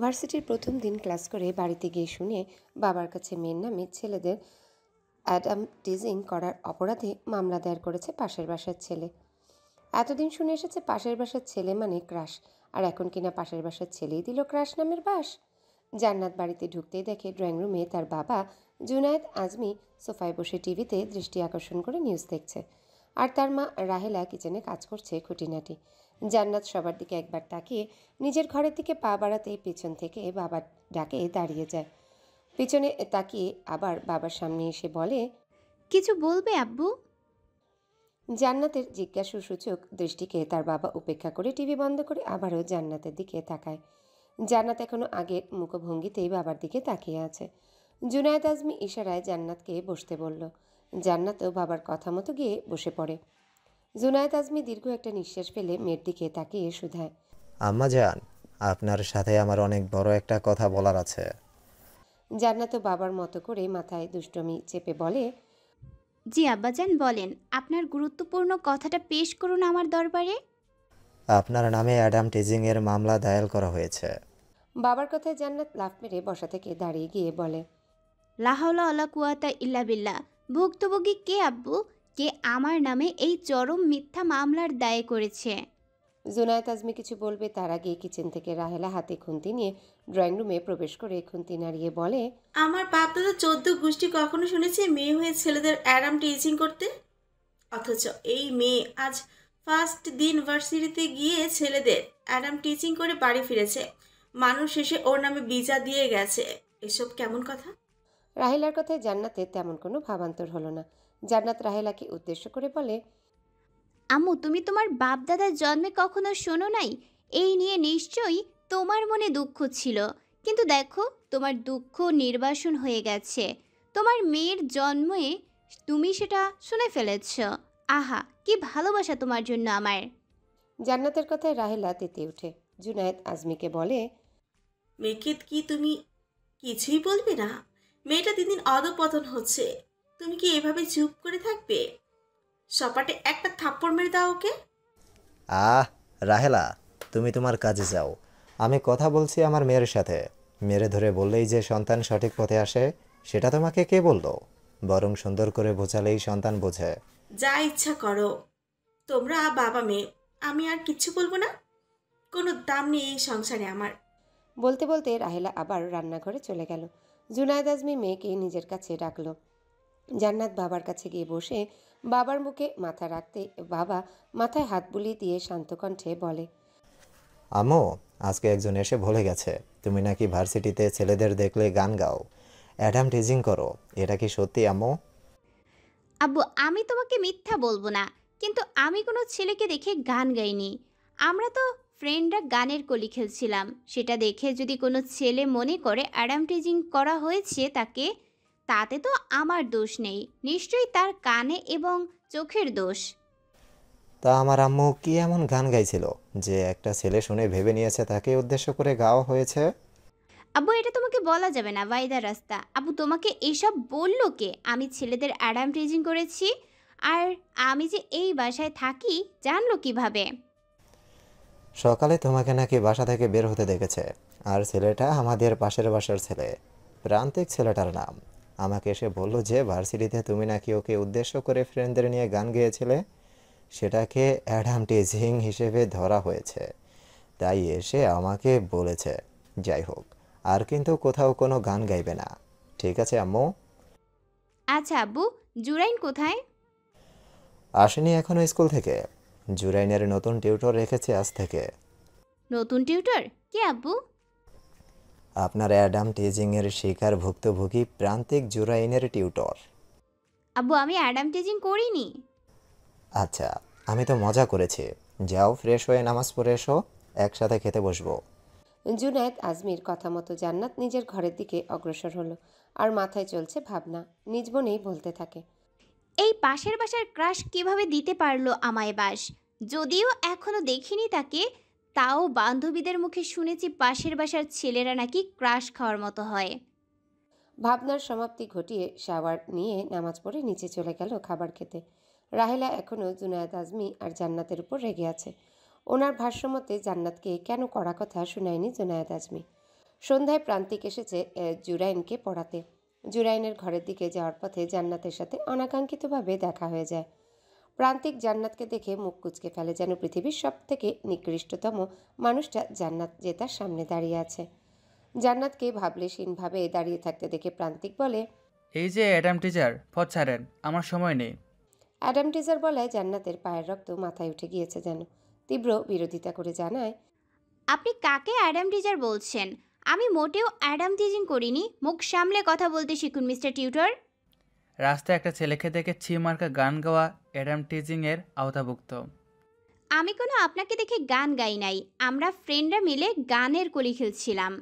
ভার্সিটির প্রথম দিন ক্লাস করে বাড়িতে গিয়ে শুনে বাবার কাছে মেয়ের নামে ছেলেদের অ্যাডাম টিজিং করার অপরাধে মামলা দায়ের করেছে পাশের বাসার ছেলে। এতদিন শুনে এসেছে পাশের বাসার ছেলে মানে ক্রাশ, আর এখন কিনা পাশের বাসার ছেলেই দিল ক্রাশ নামের বাস। জান্নাত বাড়িতে ঢুকতেই দেখে ড্রয়িং রুমে তার বাবা জুনায়েদ আজমি সোফায় বসে টিভিতে দৃষ্টি আকর্ষণ করে নিউজ দেখছে, আর তার মা রাহেলা কিচেনে কাজ করছে খুঁটিনাটি। জান্নাত সবার দিকে একবার তাকিয়ে নিজের ঘরের দিকে পা বাড়াতে পিছন থেকে বাবার ডাকে দাঁড়িয়ে যায়। পিছনে তাকিয়ে আবার বাবার সামনে এসে বলে, কিছু বলবে আব্বু? জান্নাতের জিজ্ঞাসুসূচক দৃষ্টিকে তার বাবা উপেক্ষা করে টিভি বন্ধ করে আবারও জান্নাতের দিকে তাকায়। জান্নাত এখনো আগের মুখভঙ্গিতেই বাবার দিকে তাকিয়ে আছে। জুনায়েদ আজমি ইশারায় জান্নাতকে বসতে বলল। জান্নাতও বাবার কথা মতো গিয়ে বসে পড়ে। জুনায়েদ আজমি দীর্ঘ একটা নিঃশ্বাস ফেলে মেয়ের দিকে তাকিয়ে শুধায়, আম্মা জান, আপনার সাথে আমার অনেক বড় একটা কথা বলার আছে। জান্নাতও বাবার মতো করে মাথায় দুষ্টমি চেপে বলে, জি আব্বাজান, বলেন আপনার গুরুত্বপূর্ণ কথাটা পেশ করুন আমার দরবারে। আপনার নামে অ্যাডাম টিজিংয়ের মামলা দায়ের করা হয়েছে। বাবার কথায় জান্নাত লাফ মেরে বসা থেকে দাঁড়িয়ে গিয়ে বলে, লা হাওলা ওয়ালা কুওয়াতা ইল্লা বিল্লাহ। ভুক্তভোগী কে আব্বু? কে আমার নামে এই চরম মিথ্যা মামলার দায় করেছে? জুনায়েদ আজমি কিছু বলবে তার আগে কিচেন থেকে রাহেলা হাতে খুন্তি নিয়ে ড্রয়িং রুমে প্রবেশ করে খুন্তি নাড়িয়ে বলে, আমার বাপ দাদা 14 গোষ্ঠী কখনো শুনেছে মেয়ে হয়ে ছেলেদের অ্যাডাম টিচিং করতে? অথচ এই মেয়ে আজ ফার্স্ট দিন ভার্সিটিতে গিয়ে ছেলেদের অ্যাডাম টিচিং করে বাড়ি ফিরেছে। মানুষ এসে ওর নামে ভিসা দিয়ে গেছে। এসব কেমন কথা? রাহেলার কথায় জান্নাতের তেমন কোনো ভাবান্তর হলো না। জান্নাত রাহেলাকে উদ্দেশ্য করে বলে, আম্মু, তুমি তোমার বাপ দাদার জন্মে কখনো শোনো নাই? এই নিয়ে নিশ্চয়ই তোমার মনে দুঃখ ছিল, কিন্তু দেখো তোমার দুঃখ নির্বাসন হয়ে গেছে। তোমার মেয়ের জন্মে তুমি সেটা শুনে ফেলেছ। আহা, কি ভালোবাসা তোমার জন্য আমার! জান্নাতের কথায় রাহেলা তেতে ওঠে। জুনায়েদ আজমিকে বলে, মেয়েকে কি তুমি কিছুই বলবে না? মেয়েটা দিন দিন অধঃপতন হচ্ছে। তুমি কি এভাবে চুপ করে থাকবে? সপাটে একটা থাপ্পড় মেরে দাও ওকে। আহ, রাহেলা, তুমি তোমার কাজে যাও। আমি কথা বলছি আমার মেয়ের সাথে। মেরে ধরে বললেই যে সন্তান সঠিক পথে আসে, সেটা তোমাকে কে বললো? বরং সুন্দর করে বোঝালেই সন্তান বোঝে। যা ইচ্ছা করো, তোমরা বাবা মেয়ে। আমি আর কিচ্ছু বলবো না। কোনো দাম নেই এই সংসারে আমার। বলতে বলতে রাহেলা আবার রান্নাঘরে চলে গেল। জুনায়েদ আজমি মেয়েকে নিজের কাছে ডাকলো। জান্নাত বাবার কাছে গিয়ে বসে বাবার মুখে মাথা রাখতে বাবা মাথায় হাত বুলিয়ে দিয়ে শান্ত কণ্ঠে বলে, আম্মু, আজকে একজন এসে বলে গেছে তুমি নাকি ভার্সিটিতে ছেলেদের দেখলে গান গাও, অ্যাডাম টিজিং করো। এটা কি সত্যি আম্মু? আব্বু, আমি তোমাকে মিথ্যা বলবো না, কিন্তু আমি কোনো ছেলেকে দেখে গান গাইনি। আমরা তো ফ্রেন্ডরা গানের কলি খেলছিলাম, সেটা দেখে যদি কোনো ছেলে মনে করে অ্যাডাম টিজিং করা হয়েছে তাকে, তাতে তো আমার দোষ নেই, নিশ্চয়ই তার কানে এবং চোখের দোষ। তা আমার আম্মু কি এমন গান গাইছিল যে একটা ছেলে শুনে ভেবে নিয়েছে তাকে উদ্দেশ্য করে গাওয়া হয়েছে? আব্বু, এটা তোমাকে বলা যাবে না, ওয়াইদা রাস্তা। আব্বু, তোমাকে এসব বললো কে? আমি ছেলেদের অ্যাডাম টিজিং করেছি? আর আমি যে এই বাসায় থাকি জানলো কিভাবে? সকালে তোমাকে নাকি বাসা থেকে বের হতে দেখেছে, আর ছেলেটা আমাদের পাশের বাসার ছেলে, প্রান্তিক ছেলেটার নাম। আমাকে এসে বলল যে ভার্সিটিতে তুমি নাকি ওকে উদ্দেশ্য করে ফ্রেন্ডদের নিয়ে গান গেয়েছিলে, সেটাকে অ্যাডাম টিজিং হিসেবে ধরা হয়েছে। তাই এসে আমাকে বলেছে। যাই হোক, আর কিন্তু কোথাও কোনো গান গাইবে না, ঠিক আছে আম্মু? আচ্ছা আব্বু, জুরাইন কোথায়? আসেনি এখনো স্কুল থেকে। জুরাইনের নতুন টিউটর রেখেছে আজ থেকে। নতুন টিউটর কে আব্বু? আপনার অ্যাডাম টিজিংয়ের শিকার ভুক্তভোগী প্রান্তিক জুরাইনের টিউটর। আব্বু, আমি অ্যাডাম টিজিং করিনি। আচ্ছা, আমি তো মজা করেছি। যাও ফ্রেশ হয়ে নামাজ পড়ে এসো, একসাথে খেতে বসবো। জুনায়েদ আজমির কথা মতো জান্নাত নিজের ঘরের দিকে অগ্রসর হলো, আর মাথায় চলছে ভাবনা। নিজ মনেই বলতে থাকে, এই পাশের বাসার ক্রাশ কিভাবে দিতে পারলো আমায় বাস? যদিও এখনো দেখিনি তাকে, তাও বান্ধবীদের মুখে শুনেছি পাশের বাসার ছেলেরা নাকি ক্রাশ খাওয়ার মতো হয়। ভাবনার সমাপ্তি ঘটিয়ে শাওয়ার নিয়ে নামাজ পড়ে নিচে চলে গেল খাবার খেতে। রাহেলা এখনও জুনায়েদ আজমি আর জান্নাতের উপর রেগে আছে। ওনার ভাষ্যমতে জান্নাতকে কেন কড়া কথা শুনায়নি জুনায়েদ আজমি। সন্ধ্যায় প্রান্তিক এসেছে জুরাইনকে পড়াতে। জুরাইনের ঘরের দিকে যাওয়ার পথে জান্নাতের সাথে অনাকাঙ্ক্ষিতভাবে দেখা হয়ে যায়। প্রান্তিক জান্নাতকে দেখে মুখ কুঁচকে ফেলে, যেন পৃথিবীর সব থেকে নিকৃষ্টতম মানুষটা জান্নাত যে তার সামনে দাঁড়িয়ে আছে। জান্নাতকে ভাবলেশীনভাবে দাঁড়িয়ে থাকতে দেখে প্রান্তিক বলে, এই যে অ্যাডাম টিচার, পথ ছাড়েন, আমার সময় নেই। অ্যাডাম টিজার বলায় জান্নাতের পায়ের রক্ত মাথায় উঠে গিয়েছে যেন। তীব্র বিরোধিতা করে জানায়, আপনি কাকে অ্যাডাম টিচার বলছেন? আমি মোটেও অ্যাডাম টিচিং করিনি। মুখ সামলে কথা বলতে শিখুন মিস্টার টিউটর। রাস্তায় একটা ছেলেকে দেখে ছি মার্কা গান গাওয়া অ্যাডাম টিচিংয়ের আওতাভুক্ত। আমি কোনো আপনাকে দেখে গান গাই নাই। আমরা ফ্রেন্ডরা মিলে গানের কলি খেলছিলাম।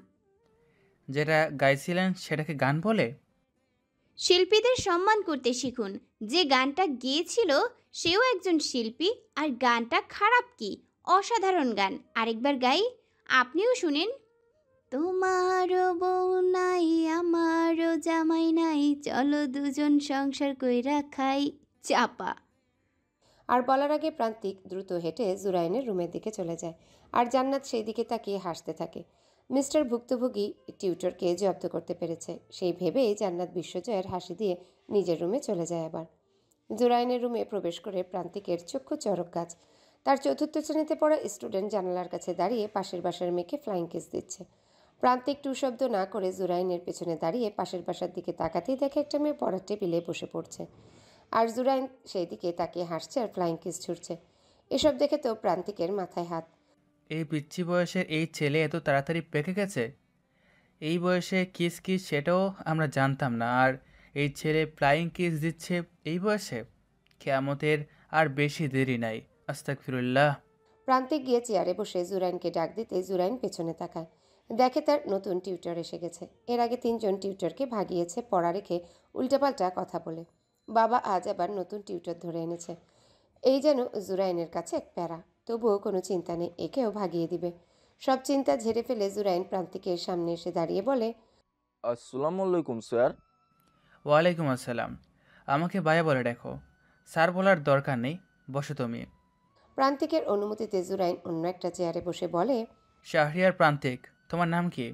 যেটা গাইছিলেন সেটাকে গান বলে? শিল্পীদের সম্মান করতে শিখুন। যে গানটা গেয়েছিল সেও একজন শিল্পী। আর গানটা খারাপ কি? অসাধারণ গান। আরেকবার গাই, আপনিও শুনেন। তোমারও বউ নাই, আমারও জামাই নাই, চলো দুজন সংসার কইরা খাই। চাপা। আর বলার আগে প্রান্তিক দ্রুত হেঁটে জুরাইনের রুমের দিকে চলে যায়, আর জান্নাত সেই দিকে তাকিয়ে হাসতে থাকে। মিস্টার ভুক্তভোগী টিউটরকে জব্দ করতে পেরেছে, সেই ভেবেই জান্নাত বিশ্বজয়ের হাসি দিয়ে নিজের রুমে চলে যায়। আবার জুরাইনের রুমে প্রবেশ করে প্রান্তিকের চক্ষু চড়ক গাছ। তার চতুর্থ শ্রেণীতে পড়া স্টুডেন্ট জানালার কাছে দাঁড়িয়ে পাশের বাসার মেয়েকে ফ্লাইং কিস দিচ্ছে। প্রান্তিক টু শব্দ না করে জুরাইনের পেছনে দাঁড়িয়ে পাশের বাসার দিকে তাকাতেই দেখে একটা মেয়ে পড়ার টেবিলে বসে পড়ছে, আর জুরাইন সেই দিকে তাকিয়ে হাসছে আর ফ্লাইং কিস ছুড়ছে। এসব দেখে তো প্রান্তিকের মাথায় হাত। এই পিচ্ছি বয়সের এই ছেলে এত তাড়াতাড়ি পেকে গেছে? এই বয়সে কিস কিস সেটাও আমরা জানতাম না, আর এই ছেলে ফ্লাইং কিস দিচ্ছে এই বয়সে? কিয়ামতের আর বেশি দেরি নাই। আস্তাগফিরুল্লাহ। প্রান্তিক গিয়ে চেয়ারে বসে জুরাইনকে ডাক দিতে জুরাইন পেছনে তাকায়, দেখে তার নতুন টিউটর এসে গেছে। এর আগে 3জন টিউটরকে ভাগিয়েছে পড়া রেখে উল্টাপাল্টা কথা বলে। বাবা আজ আবার নতুন টিউটর ধরে এনেছে। এই যেন জুরাইনের কাছে এক প্যারা। তবুও কোনো চিন্তা নেই, একেও ভাগিয়ে দিবে। সব চিন্তা ঝেড়ে ফেলে জুরাইন প্রান্তিকের সামনে এসে দাঁড়িয়ে বলে, আসসালামু আলাইকুম স্যার। ওয়ালাইকুম আসসালাম। আমাকে ভাইয়া বলে দেখো, স্যার বলার দরকার নেই, বসো তুমি। প্রান্তিকের অনুমতিতে জুরাইন অন্য একটা চেয়ারে বসে বলে, শাহরিয়ার প্রান্তিক, তোমার নাম কি?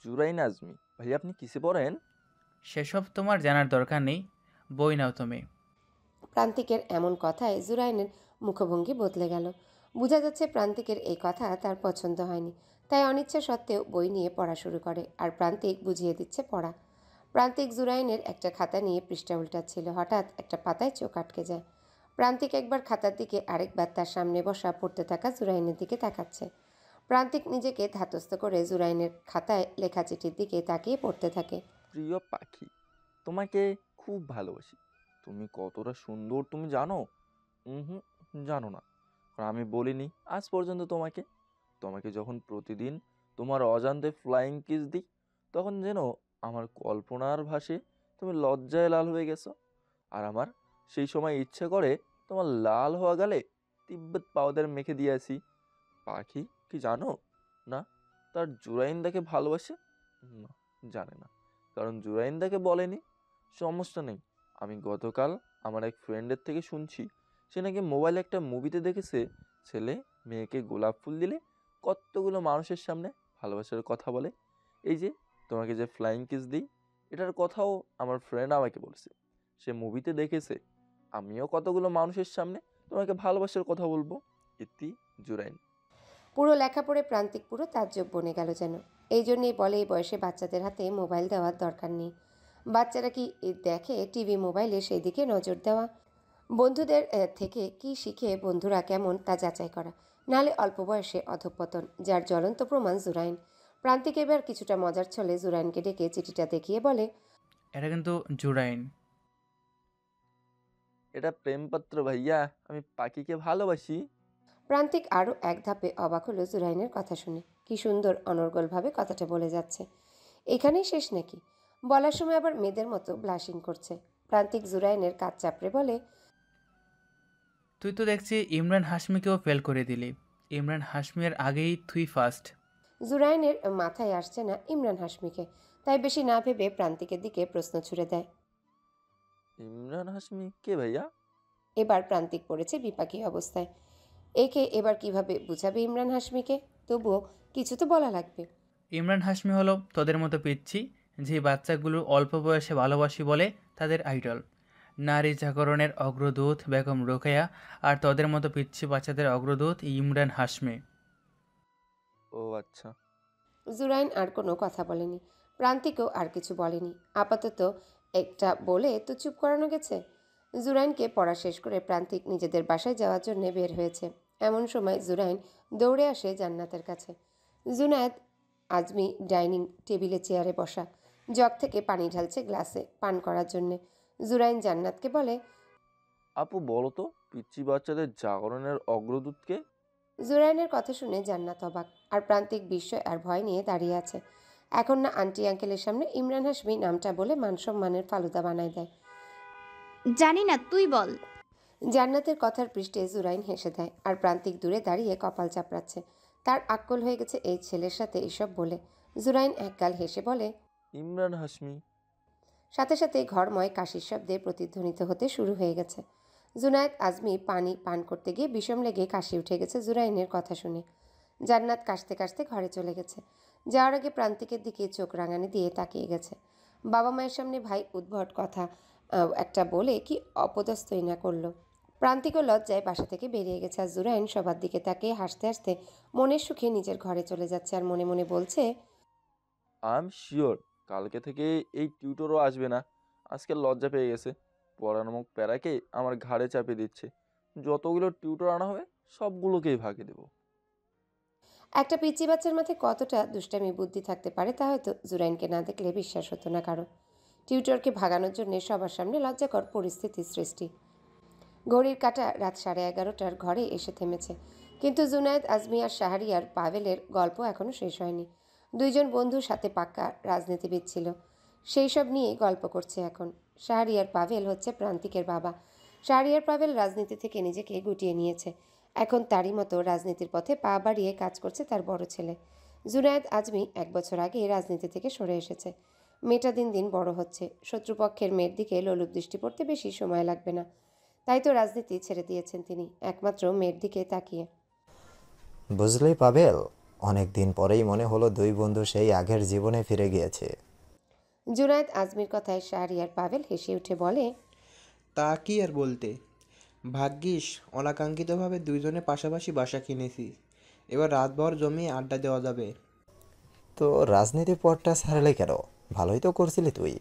জুরাইন আজমি। ভাইয়া আপনি কিসে পড়েন? সেসব তোমার জানার দরকার নেই, বই নাও তুমি। প্রান্তিকের এমন কথায় জুরাইনের মুখভঙ্গি বদলে গেল। বোঝা যাচ্ছে প্রান্তিকের এই কথা তার পছন্দ হয়নি, তাই অনিচ্ছা সত্ত্বেও বই নিয়ে পড়া শুরু করে, আর প্রান্তিক বুঝিয়ে দিচ্ছে পড়া। প্রান্তিক জুরাইনের একটা খাতা নিয়ে পৃষ্ঠা উল্টাচ্ছিল, হঠাৎ একটা পাতায় চোখ আটকে যায়। প্রান্তিক একবার খাতার দিকে, আরেকবার তার সামনে বসা পড়তে থাকা জুরাইনের দিকে তাকাচ্ছে। প্রান্তিক নিজেকে ধাতস্থ করে জুরাইনের খাতায় লেখা চিঠির দিকে তাকিয়ে পড়তে থাকে। প্রিয় পাখি, তোমাকে খুব ভালোবাসি। তুমি কতটা সুন্দর তুমি জানো? হুম, জানো না, কারণ আমি বলিনি আজ পর্যন্ত তোমাকে। তোমাকে যখন প্রতিদিন তোমার অজান্তে ফ্লাইং কিস দিই, তখন যেন আমার কল্পনার ভাসে তুমি লজ্জায় লাল হয়ে গেছো। আর আমার সেই সময় ইচ্ছে করে তোমার লাল হওয়া গালে তিব্বত পাউডার মেখে দিয়ে আসি। পাখি কি জানো না তার জুরাইনদাকে ভালোবাসে? না, জানে না, কারণ জুরাইনদাকে বলেনি। সমস্যা নেই, আমি গতকাল আমার এক ফ্রেন্ডের থেকে শুনছি, সে নাকি মোবাইলে একটা মুভিতে দেখেছে ছেলে মেয়েকে গোলাপ ফুল দিলে কতগুলো মানুষের সামনে ভালোবাসার কথা বলে। এই যে তোমাকে যে ফ্লাইং কিস দিই, এটার কথাও আমার ফ্রেন্ড আমাকে বলছে। সে মুভিতে দেখেছে আমিও কতগুলো মানুষের সামনে তোমাকে ভালোবাসার কথা বলবো। ইতি জুরাইন। পুরো লেখা পড়ে প্রান্তিক পুরো তাজ্জব বনে গেল যেন। এই জন্যেই বলে এই বয়সে বাচ্চাদের হাতে মোবাইল দেওয়ার দরকার নেই। বাচ্চারা কি দেখে টিভি মোবাইলে সেই দিকে নজর দেওয়া। বন্ধুদের থেকে কি শিখে বন্ধুরা কেমন তা যাচাই করা, নাহলে অল্প বয়সে অধঃপতন, যার জ্বলন্ত প্রমাণ জুরাইন। প্রান্তিক এবার কিছুটা মজার ছলে জুরাইনকে ডেকে চিঠিটা দেখিয়ে বলে, এটা কিন্তু জুরাইন। এটা প্রেমপত্র ভাইয়া, আমি পাখিকে ভালোবাসি। প্রান্তিক আরও এক ধাপে অবাক হলো জুরাইনের কথা শুনে। কি সুন্দর অনর্গলভাবে কথাটা বলে যাচ্ছে। এখানেই শেষ নাকি? বলার সময় আবার মেয়েদের মতো ব্লাশিং করছে। প্রান্তিক জুরাইনের কাজ চাপড়ে বলে, তুই তো দেখছি ইমরান হাশমিকেও ফেল করে দিলি। ইমরান হাশমির আগেই তুই ফার্স্ট। জুরাইনের মাথায় আসছে না ইমরান হাশমিকে, তাই বেশি না ভেবে প্রান্তিকের দিকে প্রশ্ন ছুড়ে দেয়। ইমরান হাশমি কে ভাইয়া? এবার প্রান্তিক পড়েছে বিপাকী অবস্থায়। একে এবার কিভাবে বুঝাবে ইমরান হাশমিকে? তবুও কিছু তো বলা লাগবে। ইমরান হাশমি হলো তোদের মতো পিচ্ছি, যে বাচ্চাগুলো অল্প বয়সে ভালোবাসি বলে তাদের আইডল। নারী জাগরণের অগ্রদূত বেগম রোকেয়া, আর তোদের মতো পিচ্ছি বাচ্চাদের অগ্রদূত ইমরান হাশমি। ও আচ্ছা। জুরাইন আর কোনো কথা বলেনি। প্রান্তিকও আর কিছু বলেনি। আপাতত একটা বলে তো চুপ করানো গেছে। জুরাইনকে পড়া শেষ করে প্রান্তিক নিজেদের বাসায় যাওয়ার জন্য বের হয়েছে। এমন সময় জুরাইন দৌড়ে আসে জান্নাতের কাছে। জুনায়েদ আজমি ডাইনিং টেবিলে চেয়ারে বসা, জগ থেকে পানি ঢালছে গ্লাসে পান করার জন্যে। জুরাইন জান্নাতকে বলে, আপু বলো তো, পিচ্চি বাচ্চাদের জাগরণের অগ্রদূতকে? জুরাইনের কথা শুনে জান্নাত অবাক, আর প্রান্তিক বিস্ময় আর ভয় নিয়ে দাঁড়িয়ে আছে। এখন না আন্টি আঙ্কেলের সামনে ইমরান হাশমি নামটা বলে মানসম্মানের ফালুদা বানায় দেয়। জানি না, তুই বল। জান্নাতের কথার পৃষ্ঠে জুরাইন হেসে দেয়, আর প্রান্তিক দূরে দাঁড়িয়ে কপাল চাপড়াচ্ছে। তার আক্কল হয়ে গেছে এই ছেলের সাথে এসব বলে। জুরাইন একগাল হেসে বলে, ইমরান হাশমি। সাথে সাথে ঘরময় কাশির শব্দে প্রতিধ্বনিত হতে শুরু হয়ে গেছে। জুনায়েদ আজমি পানি পান করতে গিয়ে বিষম লেগে কাশি উঠে গেছে জুরাইনের কথা শুনে। জান্নাত কাশতে কাশতে ঘরে চলে গেছে। যাওয়ার আগে প্রান্তিকের দিকে চোখ রাঙানি দিয়ে তাকিয়ে গেছে। বাবা মায়ের সামনে ভাই উদ্ভট কথা একটা বলে কি অপদস্থই না করলো। প্রান্তিকও লজ্জায় বাসা থেকে বেরিয়ে গেছে, আর জুরাইন সবার দিকে তাকিয়ে হাসতে হাসতে মনের সুখে নিজের ঘরে চলে যাচ্ছে, আর মনে মনে বলছে, আই এম শিওর কালকে থেকে এই টিউটরও আসবে না। আজকে লজ্জা পেয়ে গেছে, পড়ানোর প্যারাকে আমার ঘাড়ে চাপিয়ে দিচ্ছে। যতগুলো টিউটর আনা হবে সবগুলোকেই ভাগে দেবো। একটা পিচ্চি বাচ্চার মাথায় কতটা দুষ্টামি বুদ্ধি থাকতে পারে তা হয়তো জুরাইনকে না দেখলে বিশ্বাস হতো না কারো। টিউটরকে ভাগানোর জন্য সবার সামনে লজ্জাকর পরিস্থিতির সৃষ্টি। ঘড়ির কাঁটা রাত 11:30টার ঘরে এসে থেমেছে, কিন্তু জুনায়েদ আজমি আর শাহরিয়ার পাভেলের গল্প এখনও শেষ হয়নি। দুইজন বন্ধুর সাথে পাক্কা রাজনীতিবিদ ছিল, সেই সব নিয়েই গল্প করছে এখন। শাহরিয়ার পাভেল হচ্ছে প্রান্তিকের বাবা। শাহরিয়ার পাভেল রাজনীতি থেকে নিজেকে গুটিয়ে নিয়েছে। এখন তারই মতো রাজনীতির পথে পা বাড়িয়ে কাজ করছে তার বড় ছেলে। জুনায়েদ আজমি 1 বছর আগে রাজনীতি থেকে সরে এসেছে। মেয়েটা দিন দিন বড় হচ্ছে, শত্রুপক্ষের মেয়ের দিকে লোলুপ দৃষ্টি পড়তে বেশি সময় লাগবে না। তাই তো রাজনীতি ছেড়ে দিয়েছেন তিনি, একমাত্র মেয়ের দিকে তাকিয়ে। বুঝলেই পাবেল, অনেক দিন পরেই মনে হলো দুই বন্ধু সেই আগের জীবনে ফিরে গিয়েছে। জুনায়েদ আজমির কথায় শাহরিয়ার পাভেল হেসে উঠে বলে, তা কি আর বলতে, ভাগ্যিস অনাকাঙ্ক্ষিতভাবে দুইজনে পাশাপাশি বাসা কিনেছি। এবার রাতভর জমিয়ে আড্ডা দেওয়া যাবে। তো রাজনীতি পথটা ছাড়লে কেন? ভালোই তো করছিলি তুই।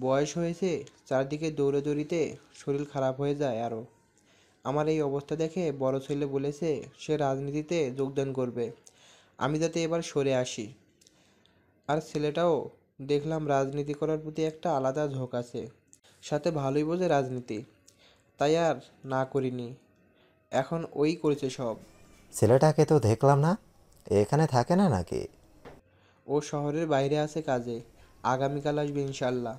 বয়স হয়েছে, চারদিকে দৌড়াদৌড়িতে শরীর খারাপ হয়ে যায় আরও। আমার এই অবস্থা দেখে বড় ছেলে বলেছে সে রাজনীতিতে যোগদান করবে, আমি যাতে এবার সরে আসি। আর ছেলেটাও দেখলাম রাজনীতি করার প্রতি একটা আলাদা ঝোঁক আছে, সাথে ভালোই বোঝে রাজনীতি, তাই আর না করিনি। এখন ওই করেছে সব। ছেলেটাকে তো দেখলাম না, এখানে থাকে না নাকি? ও শহরের বাইরে আছে কাজে, আগামীকাল আসবে ইনশাল্লাহ।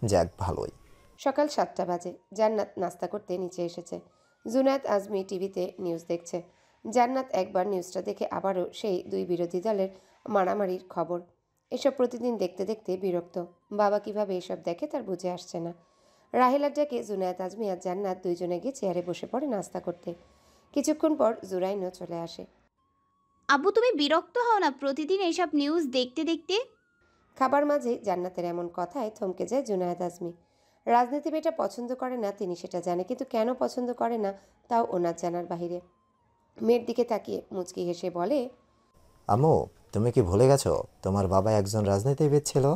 যাক ভালোই। সকাল 7টা বাজে। জান্নাত নাস্তা করতে নিচে এসেছে। জুনায়েদ আজমি টিভিতে নিউজ দেখছে। জান্নাত একবার নিউজটা দেখে আবারও সেই দুই বিরোধী দলের মারামারির খবর। এসব প্রতিদিন দেখতে দেখতে বিরক্ত। বাবা কিভাবে এসব দেখে তার বুঝে আসছে না। রাহেলার ডাকে জুনায়েদ আজমি আর জান্নাত দুইজনে গিয়ে চেয়ারে বসে পড়ে নাস্তা করতে। কিছুক্ষণ পর জুরাইনও চলে আসে। আব্বু, তুমি বিরক্ত হও না প্রতিদিন এইসব নিউজ দেখতে দেখতে? খাবার মাঝে জান্নাতের এমন কথায় থমকে যায় জুনায়েদ আজমি। রাজনীতি মেয়েটা পছন্দ করে না তিনি সেটা জানে, কিন্তু কেন পছন্দ করে না তাও ওনার জানার বাহিরে। মেয়ের দিকে তাকিয়ে মুচকি হেসে বলে, আম্মু, তুমি কি ভুলে গেছো তোমার বাবা একজন রাজনীতিবিদ ছিল?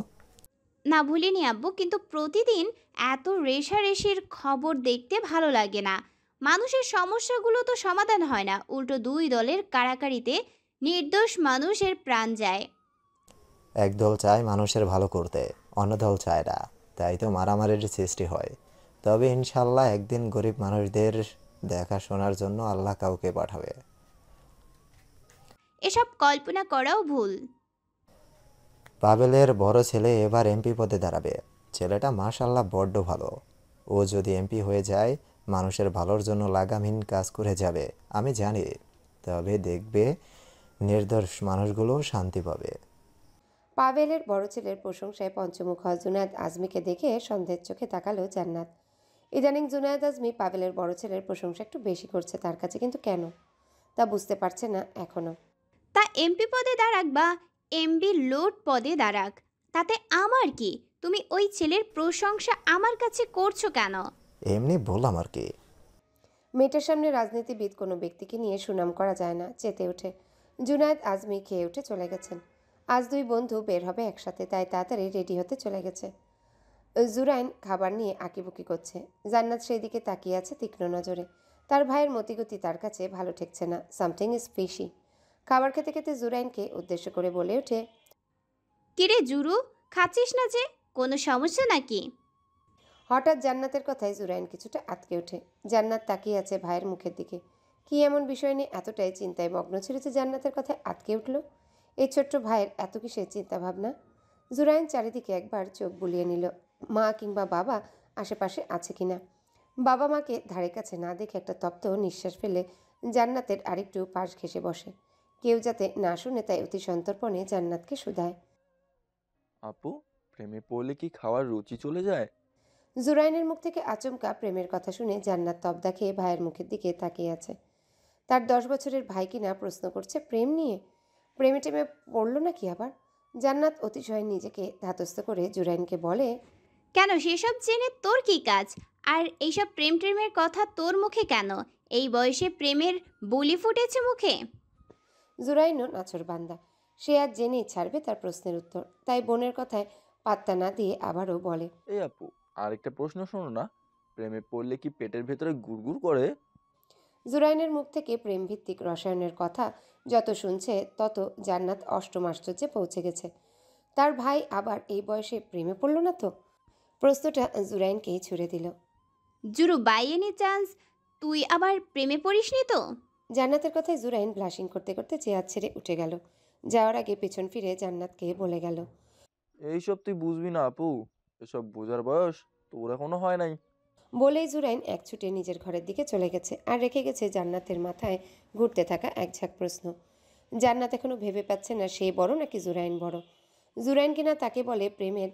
না, ভুলিনি আব্বু, কিন্তু প্রতিদিন এত রেষারেষির খবর দেখতে ভালো লাগে না। মানুষের সমস্যাগুলো তো সমাধান হয় না, উল্টো দুই দলের কাড়াকাড়িতে নির্দোষ মানুষের প্রাণ যায়। এক দল চায় মানুষের ভালো করতে, অন্য দল চায় না, তাই তো মারামারির সৃষ্টি হয়। তবে ইনশাল্লাহ একদিন গরিব মানুষদের দেখাশোনার জন্য আল্লাহ কাউকে পাঠাবে। এসব কল্পনা করাও ভুল। পাবেলের বড় ছেলে এবার এমপি পদে দাঁড়াবে। ছেলেটা মাশাল্লাহ বড্ড ভালো। ও যদি এমপি হয়ে যায় মানুষের ভালোর জন্য লাগামহীন কাজ করে যাবে, আমি জানি। তবে দেখবে নির্দোষ মানুষগুলো শান্তি পাবে। পাভেলের বড় ছেলের প্রশংসায় পঞ্চমুখ হওয়া জুনায়েদ আজমিকে দেখে সন্দেহের চোখে তাকালো জান্নাত। ইদানিং জুনায়েদ আজমি পাভেলের বড় ছেলের প্রশংসা একটু বেশি করছে তার কাছে, কিন্তু কেন তা বুঝতে পারছে না এখনো। তা এমপি পদে দাঁড়াক বা এমবি লোড পদে দাঁড়াক, তাতে আমার কি? তুমি ওই ছেলের প্রশংসা আমার কাছে করছো কেন? এমনি বললাম আর কি। মেয়েটার সামনে রাজনীতিবিদ কোনো ব্যক্তিকে নিয়ে সুনাম করা যায় না, চেতে ওঠে। জুনায়েদ আজমি খেয়ে উঠে চলে গেছেন। আজ দুই বন্ধু বের হবে একসাথে, তাই তাড়াতাড়ি রেডি হতে চলে গেছে। জুরাইন খাবার নিয়ে আঁকিবুকি করছে। জান্নাত সেই দিকে তাকিয়ে আছে তীক্ষ্ণ নজরে। তার ভাইয়ের মতিগতি তার কাছে ভালো ঠেকছে না। Something is fishy. খাবার খেতে খেতে জুরাইনকে উদ্দেশ্য করে বলে ওঠে, কিরে জুরু, খাচ্ছিস না যে? কোনো সমস্যা নাকি? হঠাৎ জান্নাতের কথায় জুরাইন কিছুটা আটকে ওঠে। জান্নাত তাকিয়ে আছে ভাইয়ের মুখের দিকে। কি এমন বিষয় নিয়ে এতটাই চিন্তায় মগ্ন ছিল যে জান্নাতের কথায় আটকে উঠল? এই ছোট্ট ভাইয়ের এত কিসের চিন্তা ভাবনা? জুরাইন চারিদিকে একবার চোখ বুলিয়ে নিল, মা কিংবা বাবা আশেপাশে আছে কিনা। বাবা মাকে ধারে কাছে না দেখে একটা তপ্ত নিঃশ্বাস ফেলে জান্নাতের আরেকটু পাশ ঘেঁষে বসে। কেউ যাতে না শুনে তাই অতি সন্তর্পণে জান্নাতকে শুধায়, আপু, প্রেমে পড়লে কি খাওয়ার রুচি চলে যায়? জুরাইনের মুখ থেকে আচমকা প্রেমের কথা শুনে জান্নাত তবদা খেয়ে ভাইয়ের মুখের দিকে তাকিয়ে আছে। তার 10 বছরের ভাই কিনা প্রশ্ন করছে প্রেম নিয়ে। প্রেমে টেমে পড়ল নাকি আবার? জান্নাত অতিশয় নিজেকে ধাতস্থ করে জুরাইনকে বলে, কেন, সেসব জেনে তোর কি কাজ? আর এইসব প্রেম প্রেমের কথা তোর মুখে কেন? এই বয়সে প্রেমের বুলি ফুটেছে মুখে? জুরাইনও নাছর বান্দা। সে আজ জেনেই ছাড়বে তার প্রশ্নের উত্তর, তাই বোনের কথায় পাত্তা না দিয়ে আবারও বলে, এই আপু, আরেকটা প্রশ্ন শোনো না, প্রেমে পড়লে কি পেটের ভেতরে গুড়গুড় করে? জুরাইনের মুখ থেকে প্রেমভিত্তিক রসায়নের কথা যত শুনছে তত জান্নাত অষ্টম আশ্চর্যে পৌঁছে গেছে। তার ভাই আবার এই বয়সে প্রেমে পড়ল না তো? প্রশ্নটা জুরাইনকেই ছুড়ে দিল। জুরু, বাই এনি চান্স তুই আবার প্রেমে পড়িসনি তো? জান্নাতের কথায় জুরাইন ব্লাশিং করতে করতে চেয়ার ছেড়ে উঠে গেল। যাওয়ার আগে পেছন ফিরে জান্নাতকে বলে গেল, এইসব তুই বুঝবি না আপু, এসব বোঝার বয়স তোর এখনো হয় নাই। বলেই জুরাইন এক ছুটে নিজের ঘরের দিকে চলে গেছে, আর রেখে গেছে জান্নাতের মাথায় ঘুরতে থাকা এক ঝাঁক প্রশ্ন। জান্নাত এখনো ভেবে পাচ্ছে না সে বড় নাকি জুরাইন বড়। জুরাইন কিনা তাকে বলে প্রেমের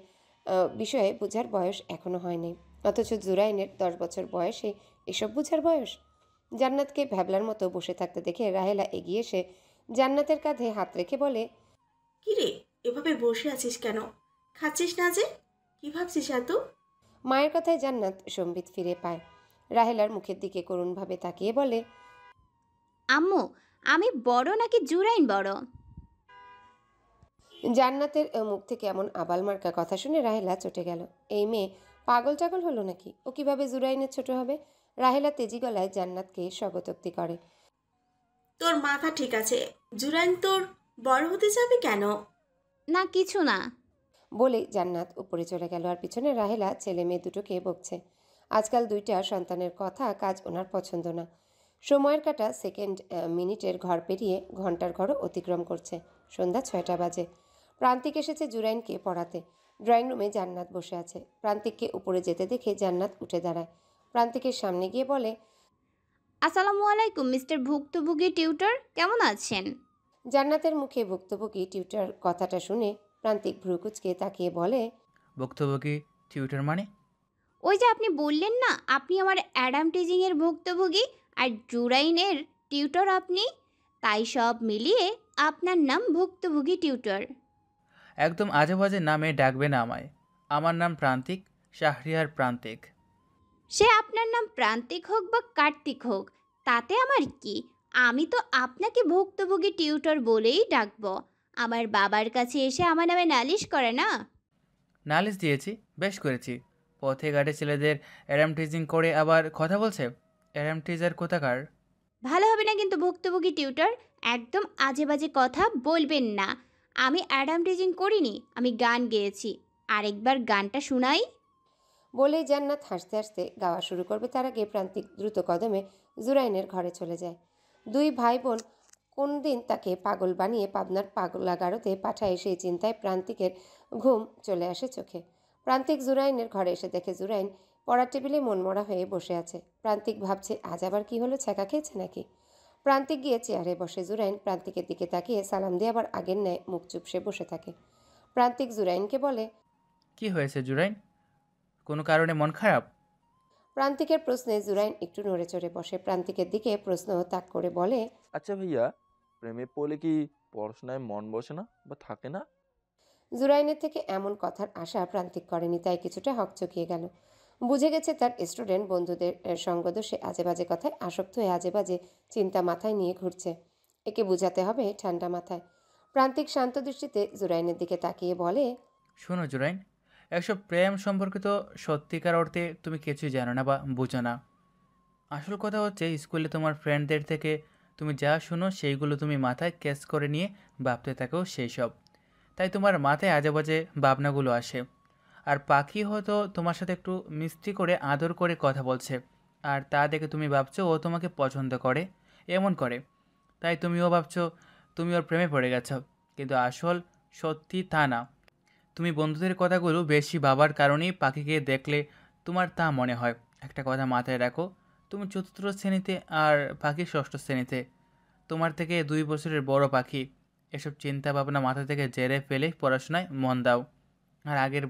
বিষয়ে বোঝার বয়স এখনো হয়নি, অথচ জুরাইনের 10 বছর বয়সে এসব বোঝার বয়স। জান্নাতকে ভ্যাবলার মতো বসে থাকতে দেখে রাহেলা এগিয়ে এসে জান্নাতের কাঁধে হাত রেখে বলে, কিরে, এভাবে বসে আছিস কেন? খাচ্ছিস না যে? কি ভাবছিস এত? মায়ের কথায় জান্নাত সম্বিত ফিরে পায়। রাহেলার মুখের দিকে করুণভাবে তাকিয়ে বলে, আম্মু, আমি বড় নাকি জুরাইন বড়? জান্নাতের মুখ থেকে এমন আবাল মার্কা কথা শুনে রাহেলা চটে গেল। এই মেয়ে পাগল টাগল হলো নাকি? ও কিভাবে জুরাইনের ছোট হবে? রাহেলা তেজি গলায় জান্নাতকে স্বাগতোক্তি করে, তোর মাথা ঠিক আছে? জুরাইন তোর বড় হতে যাবে কেন? না কিছু না। বলে জান্নাত উপরে চলে গেল, আর পিছনে রাহেলা ছেলে মেয়ে দুটোকে বকছে। আজকাল দুইটা সন্তানের কথা কাজ ওনার পছন্দ না। সময়ের কাটা সেকেন্ড মিনিটের ঘর পেরিয়ে ঘন্টার ঘরও অতিক্রম করছে। সন্ধ্যা 6টা বাজে। প্রান্তিক এসেছে জুরাইনকে পড়াতে। ড্রয়িং রুমে জান্নাত বসে আছে। প্রান্তিককে উপরে যেতে দেখে জান্নাত উঠে দাঁড়ায়। প্রান্তিকের সামনে গিয়ে বলে, আসসালামু আলাইকুম মিস্টার ভুক্তভোগী টিউটর, কেমন আছেন? জান্নাতের মুখে ভুক্তভোগী টিউটার কথাটা শুনে প্রান্তিক ভ্রুকুচকে তাকিয়ে বলে, ভুক্তভোগী টিউটর মানে? ওই যে আপনি বললেন না আপনি আমার অ্যাডাম টিজিংয়ের ভুক্তভোগী আর জুরাইনের টিউটর আপনি, তাই সব মিলিয়ে আপনার নাম ভুক্তভোগী টিউটর। একদম আজে বাজে নামে ডাকবে না আমায়। আমার নাম প্রান্তিক, শাহরিয়ার প্রান্তিক। সে আপনার নাম প্রান্তিক হোক বা কার্তিক হোক, তাতে আমার কি? আমি তো আপনাকে ভুক্তভোগী টিউটর বলেই ডাকবো। আমার বাবার কাছে এসে আমার নামে নালিশ করে না। নালিশ দিয়েছি, বেশ করেছি। পথে ঘাটে ছেলেদের অ্যাডাম টিজিং করে আবার কথা বলছে। অ্যাডাম টিজার কোথাকার। ভালো হবে না কিন্তু ভুক্তভোগী টিউটর, একদম আজে বাজে কথা বলবেন না। আমি অ্যাডাম টিজিং করিনি, আমি গান গেয়েছি। আরেকবার গানটা শোনাই। বলেই জান্নাত হাসতে হাসতে গাওয়া শুরু করবে, তার আগে প্রান্তিক দ্রুত কদমে জুরাইনের ঘরে চলে যায়। দুই ভাই বোন কোন দিন তাকে পাগল বানিয়ে পাবনার পাগলাগারোতে পাঠায় সেই চিন্তায় প্রান্তিকের ঘুম চলে আসে চোখে। প্রান্তিক জুরাইনের ঘরে এসে দেখে জুরাইন পড়ার টেবিলে মনমরা হয়ে বসে আছে। প্রান্তিক ভাবছে আজ আবার কি হলো, ছ্যাঁকা খেয়েছে নাকি? প্রান্তিক গিয়ে চেয়ারে বসে। জুরাইন প্রান্তিকের দিকে তাকিয়ে সালাম দিয়ে আবার আগের ন্যায় মুখ চুপসে বসে থাকে। প্রান্তিক জুরাইনকে বলে, কি হয়েছে জুরাইন? কোনো কারণে মন খারাপ? প্রান্তিকের প্রশ্নে জুরাইন একটু নড়ে চড়ে বসে। প্রান্তিকের দিকে প্রশ্ন তাক করে বলে, আচ্ছা ভাইয়া, প্রেমে পড়লে কি পড়াশোনায় মন বসে না বা থাকে না? জুরাইনের থেকে এমন কথার আশা প্রান্তিক করেনি, তাই কিছুটা হকচকিয়ে গেল। বুঝে গেছে তার স্টুডেন্ট বন্ধুদের সঙ্গদোষে আজে বাজে কথায় আসক্ত হয়ে আজে বাজে চিন্তা মাথায় নিয়ে ঘুরছে। একে বুঝাতে হবে ঠান্ডা মাথায়। প্রান্তিক শান্ত দৃষ্টিতে জুরাইনের দিকে তাকিয়ে বলে, শোনো জুরাইন, এসব প্রেম সম্পর্কিত সত্যিকার অর্থে তুমি কিছুই জানো না বা বুঝো না। আসল কথা হচ্ছে স্কুলে তোমার ফ্রেন্ডদের থেকে তুমি যা শুনো সেইগুলো তুমি মাথায় ক্যাচ করে নিয়ে ভাবতে থাকো সেই সব। তাই তোমার মাথায় আজে বাজে ভাবনাগুলো আসে। আর পাখি হয়তো তোমার সাথে একটু মিষ্টি করে আদর করে কথা বলছে, আর তা দেখে তুমি ভাবছো ও তোমাকে পছন্দ করে, এমন করে। তাই তুমিও ভাবছো তুমি ওর প্রেমে পড়ে গেছো, কিন্তু আসল সত্যি তা না। তুমি বন্ধুদের কথাগুলো বেশি ভাবার কারণেই পাখিকে দেখলে তোমার তা মনে হয়। একটা কথা মাথায় রাখো, তুমি চতুর্থ শ্রেণীতে আর পাখি ষষ্ঠ শ্রেণীতে। তোমার থেকে 2 বছরের বড় পাখি। এসব চিন্তা ভাবনা মাথা থেকে ঝেড়ে ফেলে পড়াশোনায় মন দাও। আর আগের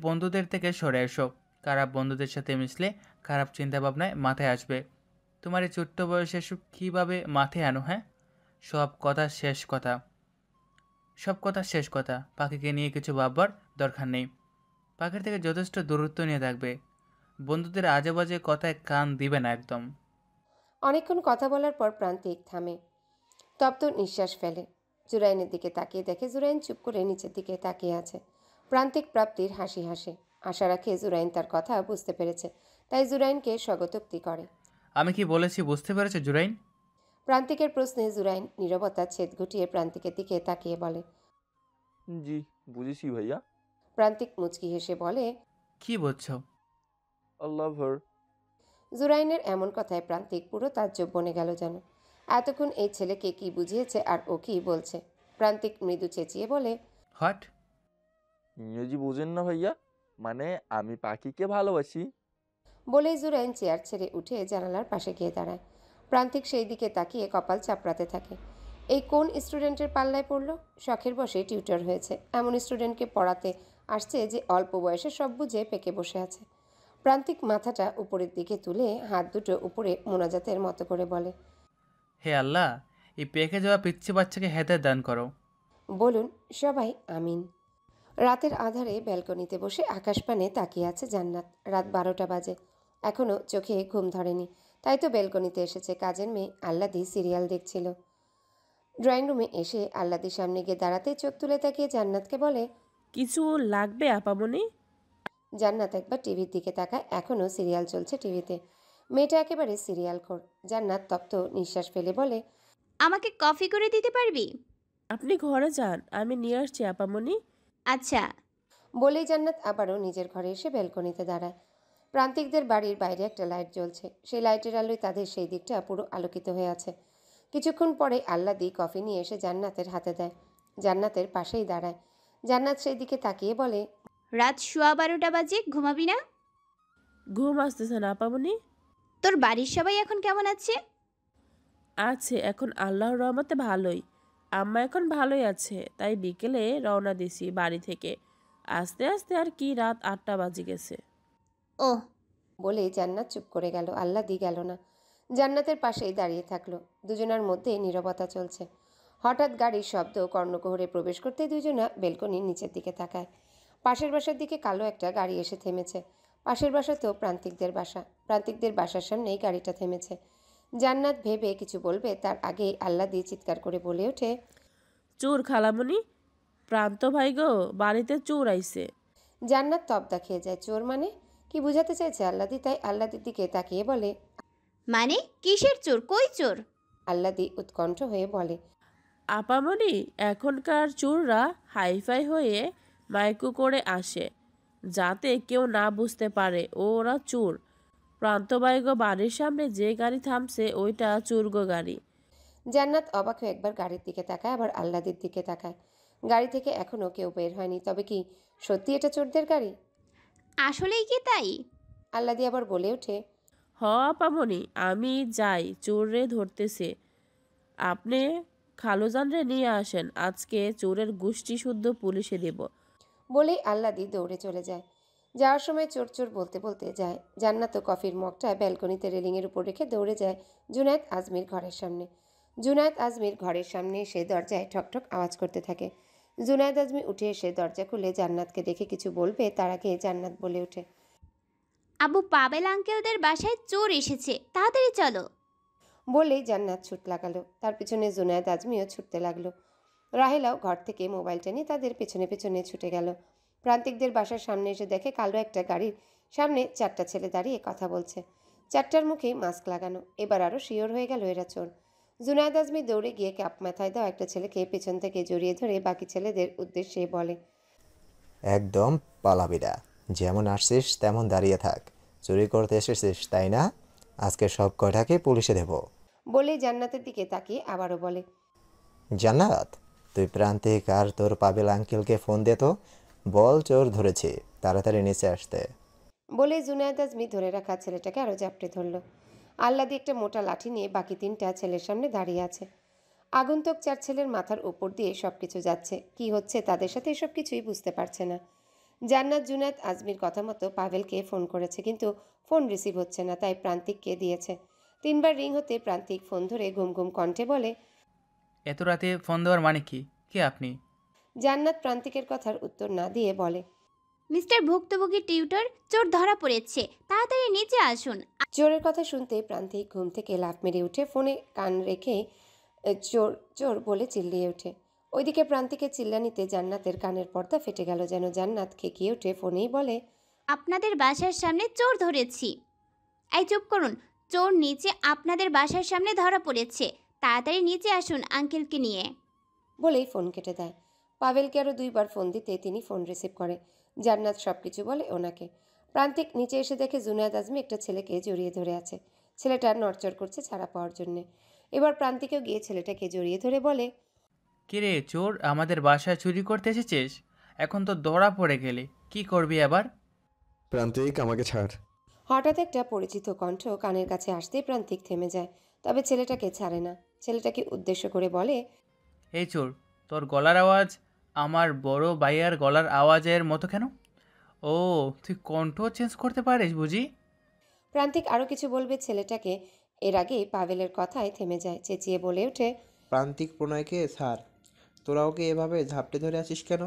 বন্ধুদের থেকে সরে এসো। খারাপ বন্ধুদের সাথে মিশলে খারাপ চিন্তা ভাবনায় মাথায় আসবে। তোমার এই ছোট্ট বয়সে এসব কীভাবে মাথায় আনো? হ্যাঁ, সব কথা শেষ কথা সব কথা শেষ কথা। পাখিকে নিয়ে কিছু ভাববার দরকার নেই। পাখির থেকে যথেষ্ট দূরত্ব নিয়ে থাকবে। বন্ধুদের আজে বাজে কথায় কান দিবে না একদম। অনেকক্ষণ কথা বলার পর প্রান্তিক থামে, তপ্ত নিঃশ্বাস ফেলে। জুরাইনের দিকে তাকিয়ে দেখে জুরাইন চুপ করে নিচের দিকে তাকিয়ে আছে। প্রান্তিক প্রাপ্তির হাসি হাসে, আশা রাখে জুরাইন তার কথা বুঝতে পেরেছে, তাই জুরাইনকে স্বগতোক্তি করে। আমি কি বলেছি বুঝতে পেরেছো জুরাইন? প্রান্তিকের প্রশ্নে জুরাইন নীরবতা ছেদ ঘটিয়ে প্রান্তিকের দিকে তাকিয়ে বলে। জি, বুঝেছি ভাইয়া। প্রান্তিক মুচকি হেসে বলে, কি বুঝছো? আই লাভ হার। জুরাইনের এমন কথায় প্রান্তিক পুরো তাজ্জব বনে গেল যেন। এতক্ষণ এই ছেলেকে কি বুঝিয়েছে আর ও কি বলছে। প্রান্তিক মৃদু চেঁচিয়ে বলে, হোয়াট? ইংরেজি বোঝেন না ভাইয়া? মানে আমি পাখিকে ভালোবাসি। বলেই জুরাইন চেয়ার ছেড়ে উঠে জানালার পাশে গিয়ে দাঁড়ায়। প্রান্তিক সেই দিকে তাকিয়ে কপাল চাপড়াতে থাকে। এই কোন স্টুডেন্টের পাল্লায় পড়লো? শখের বসে টিউটর হয়েছে, এমন স্টুডেন্টকে পড়াতে আসছে যে অল্প বয়সে সব বুঝে পেকে বসে আছে। প্রান্তিক মাথাটা উপরের দিকে তুলে হাত দুটো উপরে মোনাজাতের মতো করে বলে, হে আল্লাহ, এই পেকে যাওয়া পিচ্ছি বাচ্চাকে হেদায়েত দান করো। বলুন সবাই আমিন। রাতের আধারে ব্যালকনিতে বসে আকাশপানে তাকিয়ে আছে জান্নাত। রাত 12টা বাজে, এখনও চোখে ঘুম ধরেনি। তাই তো ব্যালকনিতে এসেছে। কাজের মেয়ে আল্লাদি সিরিয়াল দেখছিল। ড্রয়িং রুমে এসে আল্লাদির সামনে গিয়ে দাঁড়াতে চোখ তুলে তাকিয়ে জান্নাতকে বলে, কিছু লাগবে আপামনি? জান্নাত একবার টিভির দিকে তাকায়, এখনও সিরিয়াল চলছে টিভিতে। মেয়েটা একেবারে সিরিয়াল খোর। জান্নাত তপ্ত নিঃশ্বাস ফেলে বলে, আমাকে কফি করে দিতে পারবি? আপনি ঘরে যান, আমি নিয়ে আসছি আপামনি। আচ্ছা। বলেই জান্নাত আবারও নিজের ঘরে এসে ব্যালকনিতে দাঁড়ায়। প্রান্তিকদের বাড়ির বাইরে একটা লাইট জ্বলছে। সেই লাইটের আলোয় তাদের সেই দিকটা পুরো আলোকিত হয়ে আছে। কিছুক্ষণ পরে আল্লাদি কফি নিয়ে এসে জান্নাতের হাতে দেয়। জান্নাতের পাশেই দাঁড়ায়। জান্নাত সেই দিকে তাকিয়ে বলে, রাত 12:15 বাজে, ঘুমাবি না? ঘুম আসতেছে না আপামনি? তোর বাড়ির সবাই এখন কেমন আছে? আছে, এখন আল্লাহর রহমতে ভালোই। আম্মা এখন ভালোই আছে, তাই বিকেলে রওনা দিছি বাড়ি থেকে। আস্তে আস্তে আর কি রাত 8টা বাজে গেছে। ওহ। বলে জান্নাত চুপ করে গেল। আল্লাদি গেল না, জান্নাতের পাশেই দাঁড়িয়ে থাকলো। দুজনার মধ্যে নীরবতা চলছে। হঠাৎ গাড়ির শব্দ কর্ণকুহরে প্রবেশ করতে দুজনা বেলকনির নিচের দিকে তাকায়। পাশের বাসার দিকে কালো একটা গাড়ি এসে থেমেছে। পাশের বাসা তো প্রান্তিকদের বাসা। প্রান্তিকদের বাসার সামনেই গাড়িটা থেমেছে। জান্নাত ভেবে কিছু বলবে, তার আগেই আল্লাদি চিৎকার করে বলে ওঠে, চোর খালামণি, প্রান্ত ভাই গো, বাড়িতে চোর আইছে। জান্নাত তবদা খেয়ে যায়। চোর মানে কি বুঝাতে চাইছে আল্লাদি? তাই আল্লাদির দিকে তাকিয়ে বলে, মানে কিসের চোর? কই চোর? আল্লাদি উৎকণ্ঠ হয়ে বলে, আপামনি, এখনকার চোররা হাইফাই হয়ে মাইকু করে আসে, যাতে কেউ না বুঝতে পারে ওরা চোর। প্রান্তবাইগো বাড়ির সামনে যে গাড়ি থামছে ওইটা চুরগো গাড়ি। জান্নাত অবাক হয়ে একবার গাড়ির দিকে তাকায়, আবার আল্লাদির দিকে তাকায়। গাড়ি থেকে এখনও কেউ বের হয়নি। তবে কি সত্যি এটা চোরদের গাড়ি? আসলেই কি তাই? আল্লাদি আবার বলে ওঠে, হ আপামনি, আমি যাই, চোররে ধরতেছে। আপনি খালুজানরে নিয়ে আসেন, আজকে চোরের গোষ্ঠী শুদ্ধ পুলিশে দেব। বলেই আল্লাদি দৌড়ে চলে যায়। যাওয়ার সময় চোর চোর বলতে বলতে যায়। জান্নাত কফির মগটা ব্যালকনিতে রেলিংয়ের উপর রেখে দৌড়ে যায় জুনায়েদ আজমির ঘরের সামনে। জুনায়েদ আজমির ঘরের সামনে এসে দরজায় ঠকঠক আওয়াজ করতে থাকে। জুনায়েদ আজমি উঠে এসে দরজা খুলে জান্নাতকে দেখে কিছু বলবে, তার আগে জান্নাত বলে ওঠে, আব্বু পাবেল আঙ্কেলদের বাসায় চোর এসেছে, তাড়াতাড়ি চলো। বলেই জান্নাত ছুট লাগালো। তার পিছনে জুনায়েদ আজমিও ছুটতে লাগলো। রাহেলাও ঘর থেকে মোবাইলটা নিয়ে তাদের পেছনে পেছনে ছুটে গেল। প্রান্তিকদের বাসার সামনে এসে দেখে কালো একটা গাড়ির সামনে 4টা ছেলে দাঁড়িয়ে কথা বলছে। 4টার মুখেই মাস্ক লাগানো। এবার আরও শিওর হয়ে গেল এরা চোর। জুনায়েদ আজমি দৌড়ে গিয়ে ক্যাপ মাথায় দেওয়া একটা ছেলেকে পেছন থেকে জড়িয়ে ধরে বাকি ছেলেদের উদ্দেশ্যে বলে, একদম পালাবি না, যেমন আসছিস তেমন দাঁড়িয়ে থাক। চুরি করতে এসেছিস তাই না? আজকে সব কয়টাকে পুলিশে দেব। বলেই জান্নাতের দিকে তাকিয়ে আবারও বলে, জান্নাত, তুই প্রান্তিক আর তোর পাবেল আঙ্কেলকে ফোন দে তো, বল চোর ধরেছি, তাড়াতাড়ি নিচে আসতে। বলে জুনায়েদ আজমি ধরে রাখা ছেলেটাকে আরও জাপটে ধরল। আল্লাদি একটা মোটা লাঠি নিয়ে বাকি 3টা ছেলের সামনে দাঁড়িয়ে আছে। আগন্তুক 4 ছেলের মাথার উপর দিয়ে সব কিছু যাচ্ছে। কি হচ্ছে তাদের সাথে এসব কিছুই বুঝতে পারছে না। জান্নাত জুনায়েদ আজমির কথা মতো পাভেলকে ফোন করেছে, কিন্তু ফোন রিসিভ হচ্ছে না, তাই প্রান্তিককে দিয়েছে। 3বার রিং হতে প্রান্তিক ফোন ধরে ঘুম ঘুম কণ্ঠে বলে, এত রাতে ফোন দেওয়ার মানে কি? কে আপনি? জান্নাত প্রান্তিকের কথার উত্তর না দিয়ে বলে, মিস্টার ভুক্তভোগী টিউটর, চোর ধরা পড়েছে, তাড়াতাড়ি নিচে আসুন। চোরের কথা শুনতে প্রান্তিক ঘুম থেকে লাফ মেরে উঠে ফোনে কান রেখে চোর চোর বলে চিল্লিয়ে ওঠে। ওইদিকে প্রান্তিকের চিল্লানিতে জান্নাতের কানের পর্দা ফেটে গেল। যেন জান্নাত খেকিয়ে উঠে ফোনেই বলে, আপনাদের বাসার সামনে চোর ধরেছি। এই চুপ করুন, চোর নিচে আপনাদের বাসার সামনে ধরা পড়েছে, তাড়াতাড়ি নিচে আসুন আঙ্কেলকে নিয়ে। বলেই ফোন কেটে দেয়। পাভেলকে আরও 2বার ফোন দিতে তিনি ফোন রিসিভ করে। জান্নাত সব কিছু বলে ওনাকে। প্রান্তিক নিচে এসে দেখে জুনায়েদ আজমি একটা ছেলেকে জড়িয়ে ধরে আছে। ছেলেটা নড়চড় করছে ছাড়া পাওয়ার জন্যে। এবার প্রান্তিকেও গিয়ে ছেলেটাকে জড়িয়ে ধরে বলে, কিরে চোর, আমাদের বাসায় চুরি করতে এসেছিস? এখন তো ধরা পড়ে গেলি, কি করবি আবার? প্রান্তিক, আমাকে ছাড়। হঠাৎ একটা পরিচিত কণ্ঠ কানের কাছে আসতেই প্রান্তিক থেমে যায়। তবে ছেলেটাকে ছাড়ে না। ছেলেটাকে উদ্দেশ্য করে বলে, এই চোর, তোর গলার আওয়াজ আমার বড় ভাইয়ার গলার আওয়াজের মতো কেন? ও, তুই কণ্ঠ চেঞ্জ করতে পারিস বুঝি? প্রান্তিক আরও কিছু বলবে ছেলেটাকে, এর আগেই পাভেলের কথায় থেমে যায়। চেঁচিয়ে বলে ওঠে, প্রান্তিক প্রণয়কে ছাড়। তোরা ওকে এভাবে ঝাপটে ধরে আছিস কেন?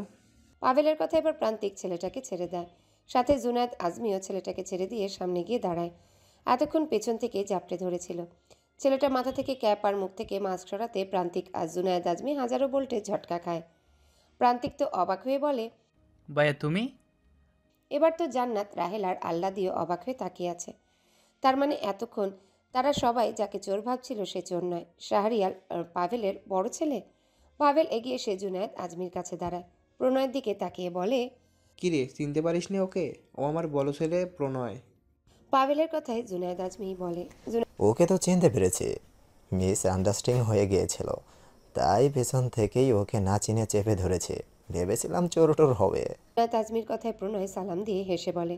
পাভেলের কথা এবার প্রান্তিক ছেলেটাকে ছেড়ে দেয়। সাথে জুনায়েদ আজমিও ছেলেটাকে ছেড়ে দিয়ে সামনে গিয়ে দাঁড়ায়। এতক্ষণ পেছন থেকে জাপটে ধরেছিল। ছেলেটা মাথা থেকে ক্যাপ আর মুখ থেকে মাস্ক সরাতে প্রান্তিক আর জুনায়েদ আজমি হাজারো ভোল্টের ঝটকা খায়। প্রান্তিক তো অবাক হয়ে বলে, ভাইয়া তুমি? এবার তো জান্নাত, রাহেল আর আল্লাদিও অবাক হয়ে তাকিয়ে আছে। তার মানে এতক্ষণ তারা সবাই যাকে চোর ভাবছিল সে চোর নয়, শাহরিয়ার পাভেলের বড় ছেলে। পাভেল এগিয়ে এসে জুনায়েদ আজমির কাছে দাঁড়ায়। প্রণয়ের দিকে তাকিয়ে বলে, কিরে, চিনতে পারিস নি ওকে? ও আমার বড় ছেলে প্রণয়। পাভেলের কথায় জুনায়েদ আজমি বলে, ওকে তো চিনতে পেরেছি, মিস আন্ডারস্ট্যান্ডিং হয়ে গিয়েছিল, তাই পেছন থেকেই ওকে না চিনে চেপে ধরেছি, ভেবেছিলাম চোর টোর হবে। জুনায়েদ আজমির কথায় প্রণয় সালাম দিয়ে হেসে বলে,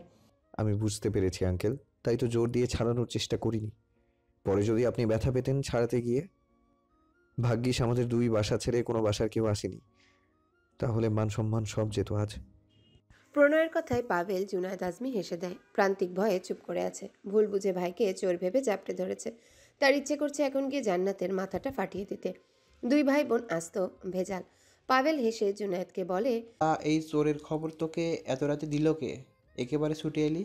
আমি বুঝতে পেরেছি আঙ্কেল, তাই তো জোর দিয়ে ছাড়ানোর চেষ্টা করিনি। পরে যদি আপনি ব্যথা পেতেন ছাড়াতে গিয়ে। ভাগ্যিস আমাদের 2 বাসা ছেড়ে কোনো বাসার কেউ আসেনি, তাহলে মান সম্মান সব যেত আজ। প্রণয়ের কথায় পাভেল জুনায়েদ আজমি হেসে দেয়। প্রান্তিক ভয়ে চুপ করে আছে। ভুল বুঝে ভাইকে চোর ভেবে জাপটে ধরেছে। তার ইচ্ছে করছে এখন গিয়ে জান্নাতের মাথাটা ফাটিয়ে দিতে। 2 ভাই বোন আস্ত ভেজাল। পাভেল হেসে জুনায়েদকে বলে, এই চোরের খবর তোকে এত রাতে দিল কে? একেবারে ছুটে এলি।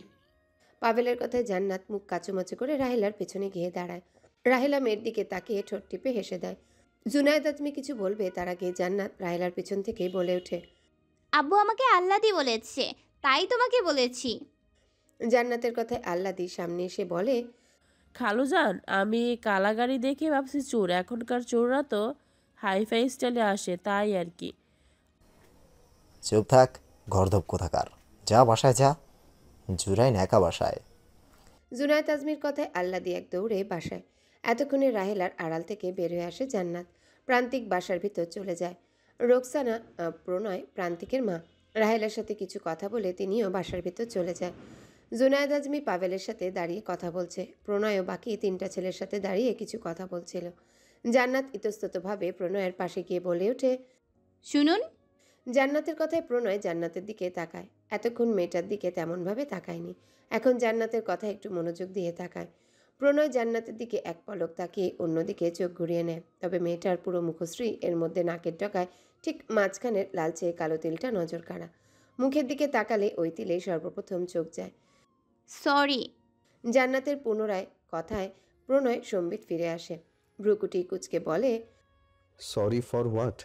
পাভেলের কথায় জান্নাত মুখ কাচুমাচু করে রাহেলার পেছনে গিয়ে দাঁড়ায়। রাহেলা মেয়ের দিকে তাকিয়ে ঠোঁট টিপে হেসে দেয়। জুনায়েদ আজমি কিছু বলবে তার আগে জান্নাত রাহেলার পেছন থেকেই বলে ওঠে, আব্বু আমাকে আল্লাদি বলেছে, তাই তোমাকে বলেছি। জান্নাতের কথায় আল্লাদি সামনে এসে বলে, খালুজান, আমি কালা গাড়ি দেখে ভাবছি চোর। এখনকার চোররা তো হাইফাই স্টাইলে আসে, তাই আর কি। চুপ থাক, গর্ধব কোথাকার, যা বাসায় যা। জুরাই একা বাসায়। জুনায়েদ আজমির কথায় আল্লাদি এক দৌড়ে বাসায়। এতক্ষণে রাহেলার আড়াল থেকে বের হয়ে আসে জান্নাত। প্রান্তিক বাসার ভিতর চলে যায়। রোকসানা প্রণয় প্রান্তিকের মা। রাহেলার সাথে কিছু কথা বলে তিনিও বাসার ভিতর চলে যায়। জুনায়েদ আজমি পাভেলের সাথে দাঁড়িয়ে কথা বলছে। প্রণয়ও বাকি 3টা ছেলের সাথে দাঁড়িয়ে কিছু কথা বলছিল। জান্নাত ইতস্ততভাবে প্রণয়ের পাশে গিয়ে বলে ওঠে, শুনুন। জান্নাতের কথায় প্রণয় জান্নাতের দিকে তাকায়। এতক্ষণ মেয়েটার দিকে তেমনভাবে তাকায়নি। এখন জান্নাতের কথা একটু মনোযোগ দিয়ে তাকায়। প্রণয় জান্নাতের দিকে এক পলক তাকিয়ে অন্যদিকে চোখ ঘুরিয়ে নেয়। তবে মেয়েটার পুরো মুখশ্রী, এর মধ্যে নাকের ডগায় ঠিক মাঝখানের লালচে কালো তিলটা নজর কাড়া। মুখের দিকে তাকালে ওই তিলে সর্বপ্রথম চোখ যায়। সরি। জান্নাতের পুনরায় কথায় প্রণয় সম্বিত ফিরে আসে। ভ্রুকুটি কুচকে বলে, সরি ফর হোয়াট?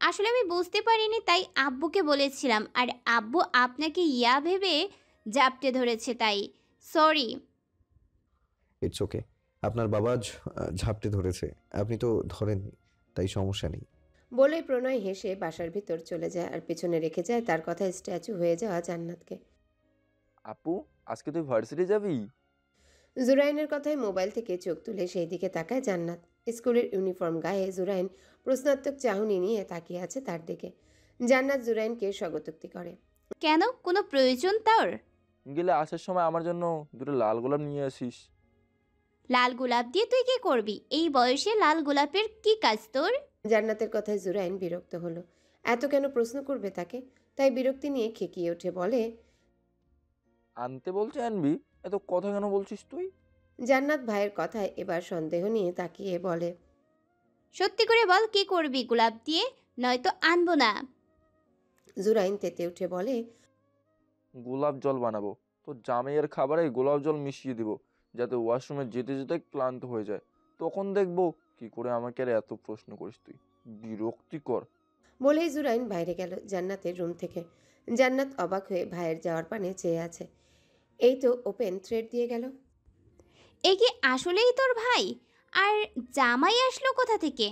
আসলে আমি বুঝতে পারিনি, তাই আব্বুকে বলেছিলাম, আর আব্বু আপনাকে ইয়া ভেবে জাপটে ধরেছে, তাই সরি। It's okay. আপনার বাবা ঝাপটে ধরেছে, আপনি তো ধরেননি, তাই সমস্যা নেই। বলে প্রণয় হেসে বাসার ভিতর চলে যায় আর পিছনে রেখে যায় তার কথায় স্ট্যাচু হয়ে যাওয়া জান্নাতকে। আপু, আজকে তুই ভার্সিটি যাবি? জুরাইনের কথায় মোবাইল থেকে চোখ তুলে সেই দিকে তাকায় জান্নাত। স্কুলের ইউনিফর্ম গায়ে জুরাইন প্রশ্নাত্মক চাহনি নিয়ে তাকিয়ে আছে তার দিকে। জান্নাত জুরাইনকে স্বাগতোক্তি করে। কেন, কোনো প্রয়োজন তোর? গেলে আসার সময় আমার জন্য দুটো লাল গোলাপ নিয়ে আসিস। লাল গোলাপ দিয়ে তুই কি করবি? এই বয়সে লাল গোলাপের কি কাজ তোর? জান্নাতের কথায় জুরাইন বিরক্ত হলো। এত কেন প্রশ্ন করবে তাকে? তাই বিরক্তি নিয়ে খেকিয়ে ওঠে, বলে, আনতে বলছে আনবি, এত কথা কেন বলছিস তুই? জান্নাত ভাইয়ের কথায় এবার সন্দেহ নিয়ে তাকিয়ে বলে, সত্যি করে বল, কি করবি গোলাপ দিয়ে, নয়তো আনবো না। জুরাইন তেতে উঠে বলে, গোলাপ জল বানাবো, তোর জামাইয়ের খাবারে গোলাপ জল মিশিয়ে দিব, যাতে ওয়াশরুমে যেতে যেতে ক্লান্ত হয়ে যায়। তখন দেখবো কি করে আমাকে আর এত প্রশ্ন করিস তুই, বিরক্তিকর। বলেই জুরাইন বাইরে গেল জান্নাতের রুম থেকে। জান্নাত অবাক হয়ে ভাইয়ের যাওয়ার পানে চেয়ে আছে। এই তো ওপেন থ্রেড দিয়ে গেল। এ কি আসলেই তোর ভাই? আর জামাই আসলো কোথা থেকে?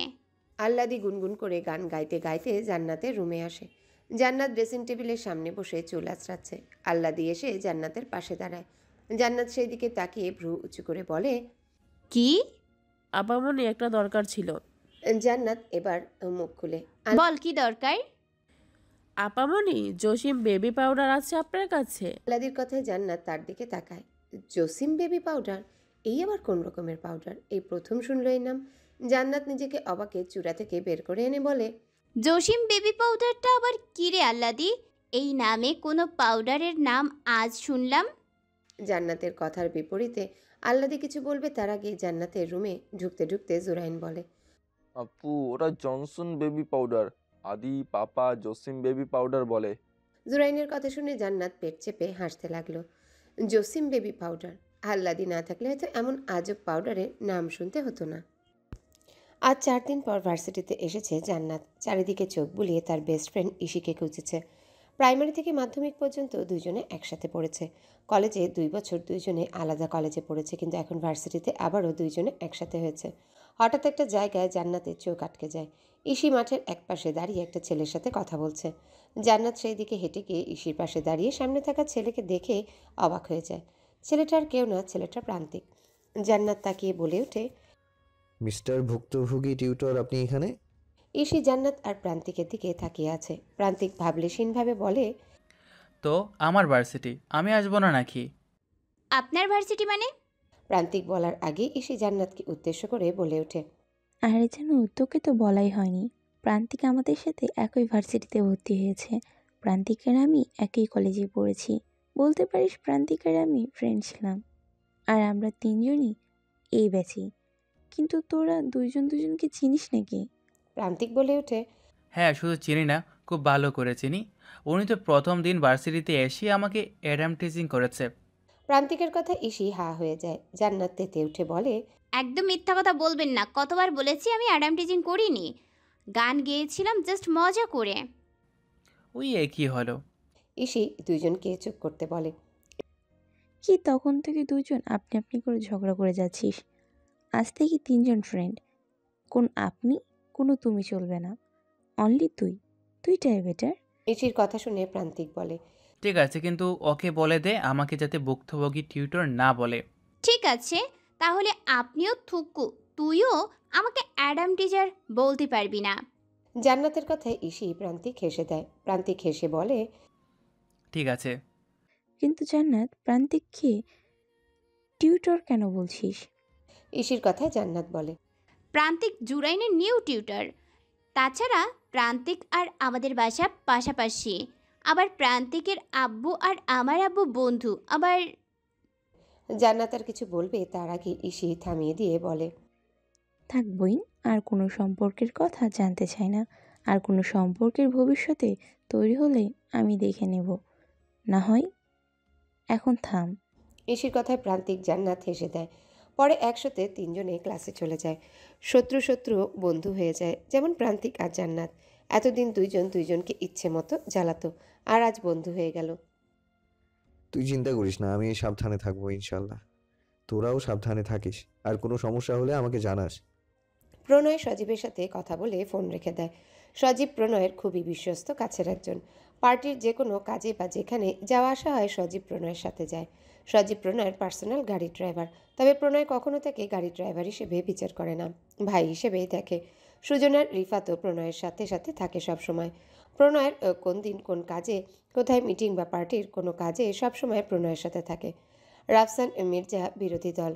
আল্লাদি গুনগুন করে গান গাইতে গাইতে জান্নাতের রুমে আসে। জান্নাত ড্রেসিং টেবিলের সামনে বসে চুল আঁচড়াচ্ছে। আল্লাদি এসে জান্নাতের পাশে দাঁড়ায়। জান্নাত সেই দিকে তাকিয়ে ভ্রু উঁচু করে বলে, কি? আপামনি একটা দরকার ছিল। জান্নাত এবার মুখ খুলে, বল কি দরকার? আপামনি, জসিম বেবি পাউডার আছে আপনার কাছে? আল্লাদির কথায় জান্নাত তার দিকে তাকায়। Jasim baby powder? এই আবার কোন রকমের পাউডার? এই প্রথম শুনল এই নাম। জান্নাত নিজেকে অবাকে চূড়া থেকে বের করে এনে বলে, জসিম বেবি পাউডারটা আবার কি রে আল্লাদি? এই নামে কোনো পাউডারের নাম আজ শুনলাম। জান্নাতের কথার বিপরীতে আল্লাদি কিছু বলবে তার আগে জান্নাতের রুমে ঢুকতে ঢুকতে জুরাইন বলে, আপু, ওটা জনসন বেবি পাউডার, আদি পাপা জসিম বেবি পাউডার বলে। জুরাইনের কথা শুনে জান্নাত পেট চেপে হাসতে লাগলো। Jasim baby powder? আল্লাদি না থাকলে হয়তো এমন আজব পাউডারের নাম শুনতে হতো না। আজ 4 দিন পর ভার্সিটিতে এসেছে জান্নাত। চারিদিকে চোখ বুলিয়ে তার বেস্ট ফ্রেন্ড ইশিকে খুঁজেছে। প্রাইমারি থেকে মাধ্যমিক পর্যন্ত দুইজনে একসাথে পড়েছে। কলেজে 2 বছর দুইজনে আলাদা কলেজে পড়েছে, কিন্তু এখন ভার্সিটিতে আবারও দুইজনে একসাথে হয়েছে। হঠাৎ একটা জায়গায় জান্নাতের চোখ আটকে যায়। ইশি মাঠের একপাশে দাঁড়িয়ে একটা ছেলের সাথে কথা বলছে। জান্নাত সেই দিকে হেঁটে গিয়ে ইশির পাশে দাঁড়িয়ে সামনে থাকা ছেলেকে দেখে অবাক হয়ে যায়। ছেলেটার কেউ না, ছেলেটা প্রান্তিক। জান্নাত তাকিয়ে বলে ওঠে, মিস্টার ভুক্তভোগী টিউটর, আপনি এখানে? ইশি জান্নাত আর প্রান্তিকের দিকে তাকিয়ে আছে। প্রান্তিক ভাবলেশীনভাবে বলে, তো আমার ভার্সিটি, আমি আসবো না নাকি? আপনার ভার্সিটি মানে? প্রান্তিক বলার আগে ইশি জান্নাতকে উদ্দেশ্য করে বলে ওঠে, আরে জানো, তোকে তো বলাই হয়নি, প্রান্তিক আমাদের সাথে একই ভার্সিটিতে ভর্তি হয়েছে। প্রান্তিকের আমি একই কলেজে পড়েছি, বলতে পারিস প্রান্তিকের আমি ফ্রেন্ড ছিলাম। আর আমরা তিনজনই এই ব্যাচে। কিন্তু তোরা দুইজন দুজনকে চিনিস নাকি? প্রান্তিক বলে ওঠে, হ্যাঁ, শুধু চিনি না, খুব ভালো করে চিনি। উনি তো প্রথম দিন ভার্সিটিতে এসে আমাকে অ্যাডাম টিচিং করেছে। প্রান্তিকের কথা ইশি হা হয়ে যায়। জান্নাত তেতে উঠে বলে, একদম মিথ্যা কথা বলবেন না। কতবার বলেছি আমি অ্যাডাম টিচিং করিনি, গান গেয়েছিলাম জাস্ট মজা করে। ওই একই হলো। ইশি দুইজনকে চুপ করতে বলে, কি তখন থেকে দুজন আপনি আপনি করে ঝগড়া করে যাচ্ছিস? আজ থেকে তিনজন ফ্রেন্ড। কোন আপনি, কোনো তুমি চলবে না, অনলি তুই, তুইটাই বেটার। ইশির কথা শুনে প্রান্তিক বলে, ঠিক আছে, কিন্তু ওকে বলে দে আমাকে যাতে ভুক্তভোগী টিউটর না বলে। ঠিক আছে, তাহলে আপনিও থুকু, তুইও আমাকে অ্যাডাম টিচার বলতে পারবি না। জান্নাতের কথায় ইশি প্রান্তিক হেসে দেয়। প্রান্তিক হেসে বলে, ঠিক আছে। কিন্তু জান্নাত, প্রান্তিককে টিউটর কেন বলছিস? ইশির কথায় জান্নাত বলে, প্রান্তিক জুরাইনের নিউ টিউটর। তাছাড়া প্রান্তিক আর আমাদের বাসা পাশাপাশি। আবার প্রান্তিকের আব্বু আর আমার আব্বু বন্ধু। আবার জান্নাত আর কিছু বলবে তার আগে ইসি থামিয়ে দিয়ে বলে, থাক বইন, আর কোনো সম্পর্কের কথা জানতে চাই না। আর কোনো সম্পর্কের ভবিষ্যতে তৈরি হলে আমি দেখে নেব, না হয় এখন থাম। ইসির কথায় প্রান্তিক জান্নাত হেসে দেয়। পরে একসাথে তিনজনে ক্লাসে চলে যায়। শত্রু শত্রু বন্ধু হয়ে যায়, যেমন প্রান্তিক আর জান্নাত। এতদিন দুইজন দুইজনকে ইচ্ছে মতো জ্বালাতো, আর আজ বন্ধু হয়ে গেল। তুই চিন্তা করিস না, আমি সাবধানে থাকবো ইনশাল্লাহ। তোরাও সাবধানে থাকিস, আর কোনো সমস্যা হলে আমাকে জানাস। প্রণয় সজীবের সাথে কথা বলে ফোন রেখে দেয়। সজীব প্রণয়ের খুবই বিশ্বস্ত কাছের একজন। পার্টির যে কোনো কাজে বা যেখানে যাওয়া আসা হয় সজীব প্রণয়ের সাথে যায়। সজীব প্রণয়ের পার্সোনাল গাড়ি ড্রাইভার। তবে প্রণয় কখনো তাকে গাড়ি ড্রাইভার হিসেবে বিচার করে না, ভাই হিসেবেই দেখে। সুজনার রিফাতও প্রণয়ের সাথে সাথে থাকে সব সময়। প্রণয়ের কোন দিন কোন কাজে, কোথায় মিটিং বা পার্টির কোনো কাজে সবসময় প্রণয়ের সাথে থাকে। রাফসান মির্জা বিরোধী দল।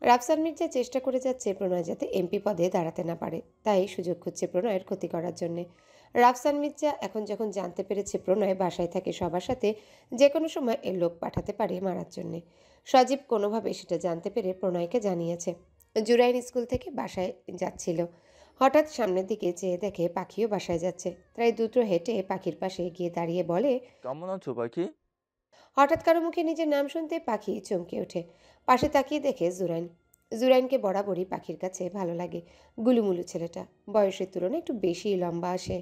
রাফসান মির্জা চেষ্টা করে যাচ্ছে প্রণয় যাতে এমপি পদে দাঁড়াতে না পারে, তাই সুযোগ খুঁজছে প্রণয়ের ক্ষতি করার জন্যে। রাফসান মির্জা এখন যখন জানতে পেরেছে প্রণয় বাসায় থাকে সবার সাথে, যে কোনো সময় এর লোক পাঠাতে পারে মারার জন্যে। সজীব কোনোভাবে সেটা জানতে পেরে প্রণয়কে জানিয়েছে। জুরাইন স্কুল থেকে বাসায় যাচ্ছিল, হঠাৎ সামনের দিকে চেয়ে দেখে পাখিও বাসায় যাচ্ছে। তাই দ্রুত হেঁটে পাখির পাশে গিয়ে দাঁড়িয়ে বলে, কেমন আছো পাখি? হঠাৎ কারো মুখে নিজের নাম শুনতে পাখি চমকে ওঠে। পাশে তাকিয়ে দেখে জুরাইন। জুরাইনকে বরাবরই পাখির কাছে ভালো লাগে। গুলুমুলু ছেলেটা, বয়সের তুলনায় একটু বেশি লম্বা আসে।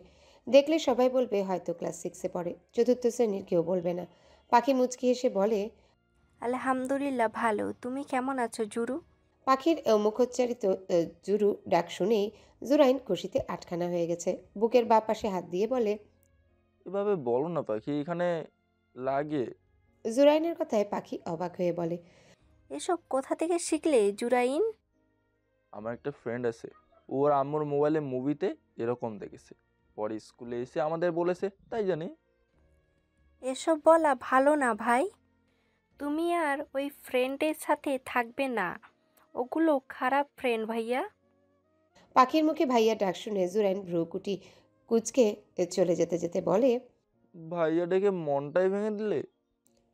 দেখলে সবাই বলবে হয়তো ক্লাস 6-এ পড়ে, চতুর্থ শ্রেণীর কেউ বলবে না। পাখি মুচকি এসে বলে, আলহামদুলিল্লাহ ভালো। তুমি কেমন আছো জুরু? পাখির মুখোচ্চারিত জুরু ডাক শুনেই জুরাইন খুশিতে আটখানা হয়ে গেছে। বুকের বাঁ পাশে হাত দিয়ে বলে, এভাবে বলো না পাখি, এখানে লাগে। জুরাইনের কথায় পাখি অবাক হয়ে বলে, এসব কোথা থেকে শিখলে জুরাইন? আমার একটা ফ্রেন্ড আছে, ওর আম্মুর মোবাইলে মুভিতে এরকম দেখেছে, পরে স্কুলে এসে আমাদের বলেছে, তাই জানি। এসব বলা ভালো না ভাই। তুমি আর ওই ফ্রেন্ডের সাথে থাকবে না, ওগুলো খারাপ ফ্রেন্ড ভাইয়া। পাখির মুখে ভাইয়া ডাক শুনে জুরাইন ভ্রুকুটি কুচকে চলে যেতে যেতে বলে, ভাইয়া ডেকে মনটাই ভেঙে দিলে।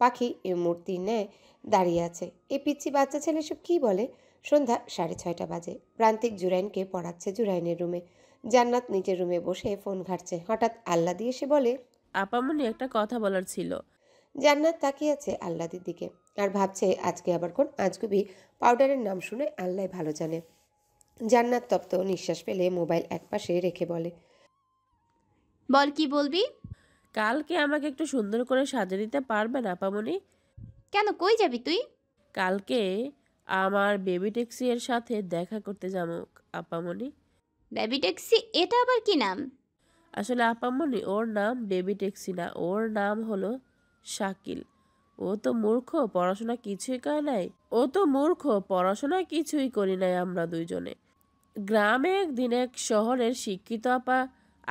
পাখি মূর্তির ন্যায় দাঁড়িয়ে আছে। এই পিচ্ছি বাচ্চা ছেলে সব কী বলে। সন্ধ্যা 6:30 বাজে। প্রান্তিক জুরাইনকে পড়াচ্ছে জুরাইনের রুমে। জান্নাত নিজের রুমে বসে ফোন ঘাঁটছে। হঠাৎ আল্লাদি এসে বলে, আপামনি একটা কথা বলার ছিল। জান্নাত তাকিয়ে আছে আল্লাদির দিকে আর ভাবছে আজকে আবার কোন আজগুবি পাউডারের নাম শুনে আল্লাহ ভালো জানে। জান্নাত তপ্ত নিঃশ্বাস ফেলে মোবাইল একপাশে রেখে বলে, বল কি বলবি? কালকে আমাকে একটু সুন্দর করে সাজিয়ে দিতে পারবেন আপামনি? কেন, কই যাবি তুই? কালকে আমার বেবি ট্যাক্সি এর সাথে দেখা করতে যাবো আপামনি। বেবি ট্যাক্সি, এটা আবার কি নাম? আসলে আপামনি, ওর নাম বেবি ট্যাক্সি না, ওর নাম হলো শাকিল। ও তো মূর্খ, পড়াশোনা কিছুই করে নাই। আমরা দুইজনে। গ্রামে একদিন এক শহরের শিক্ষিত আপা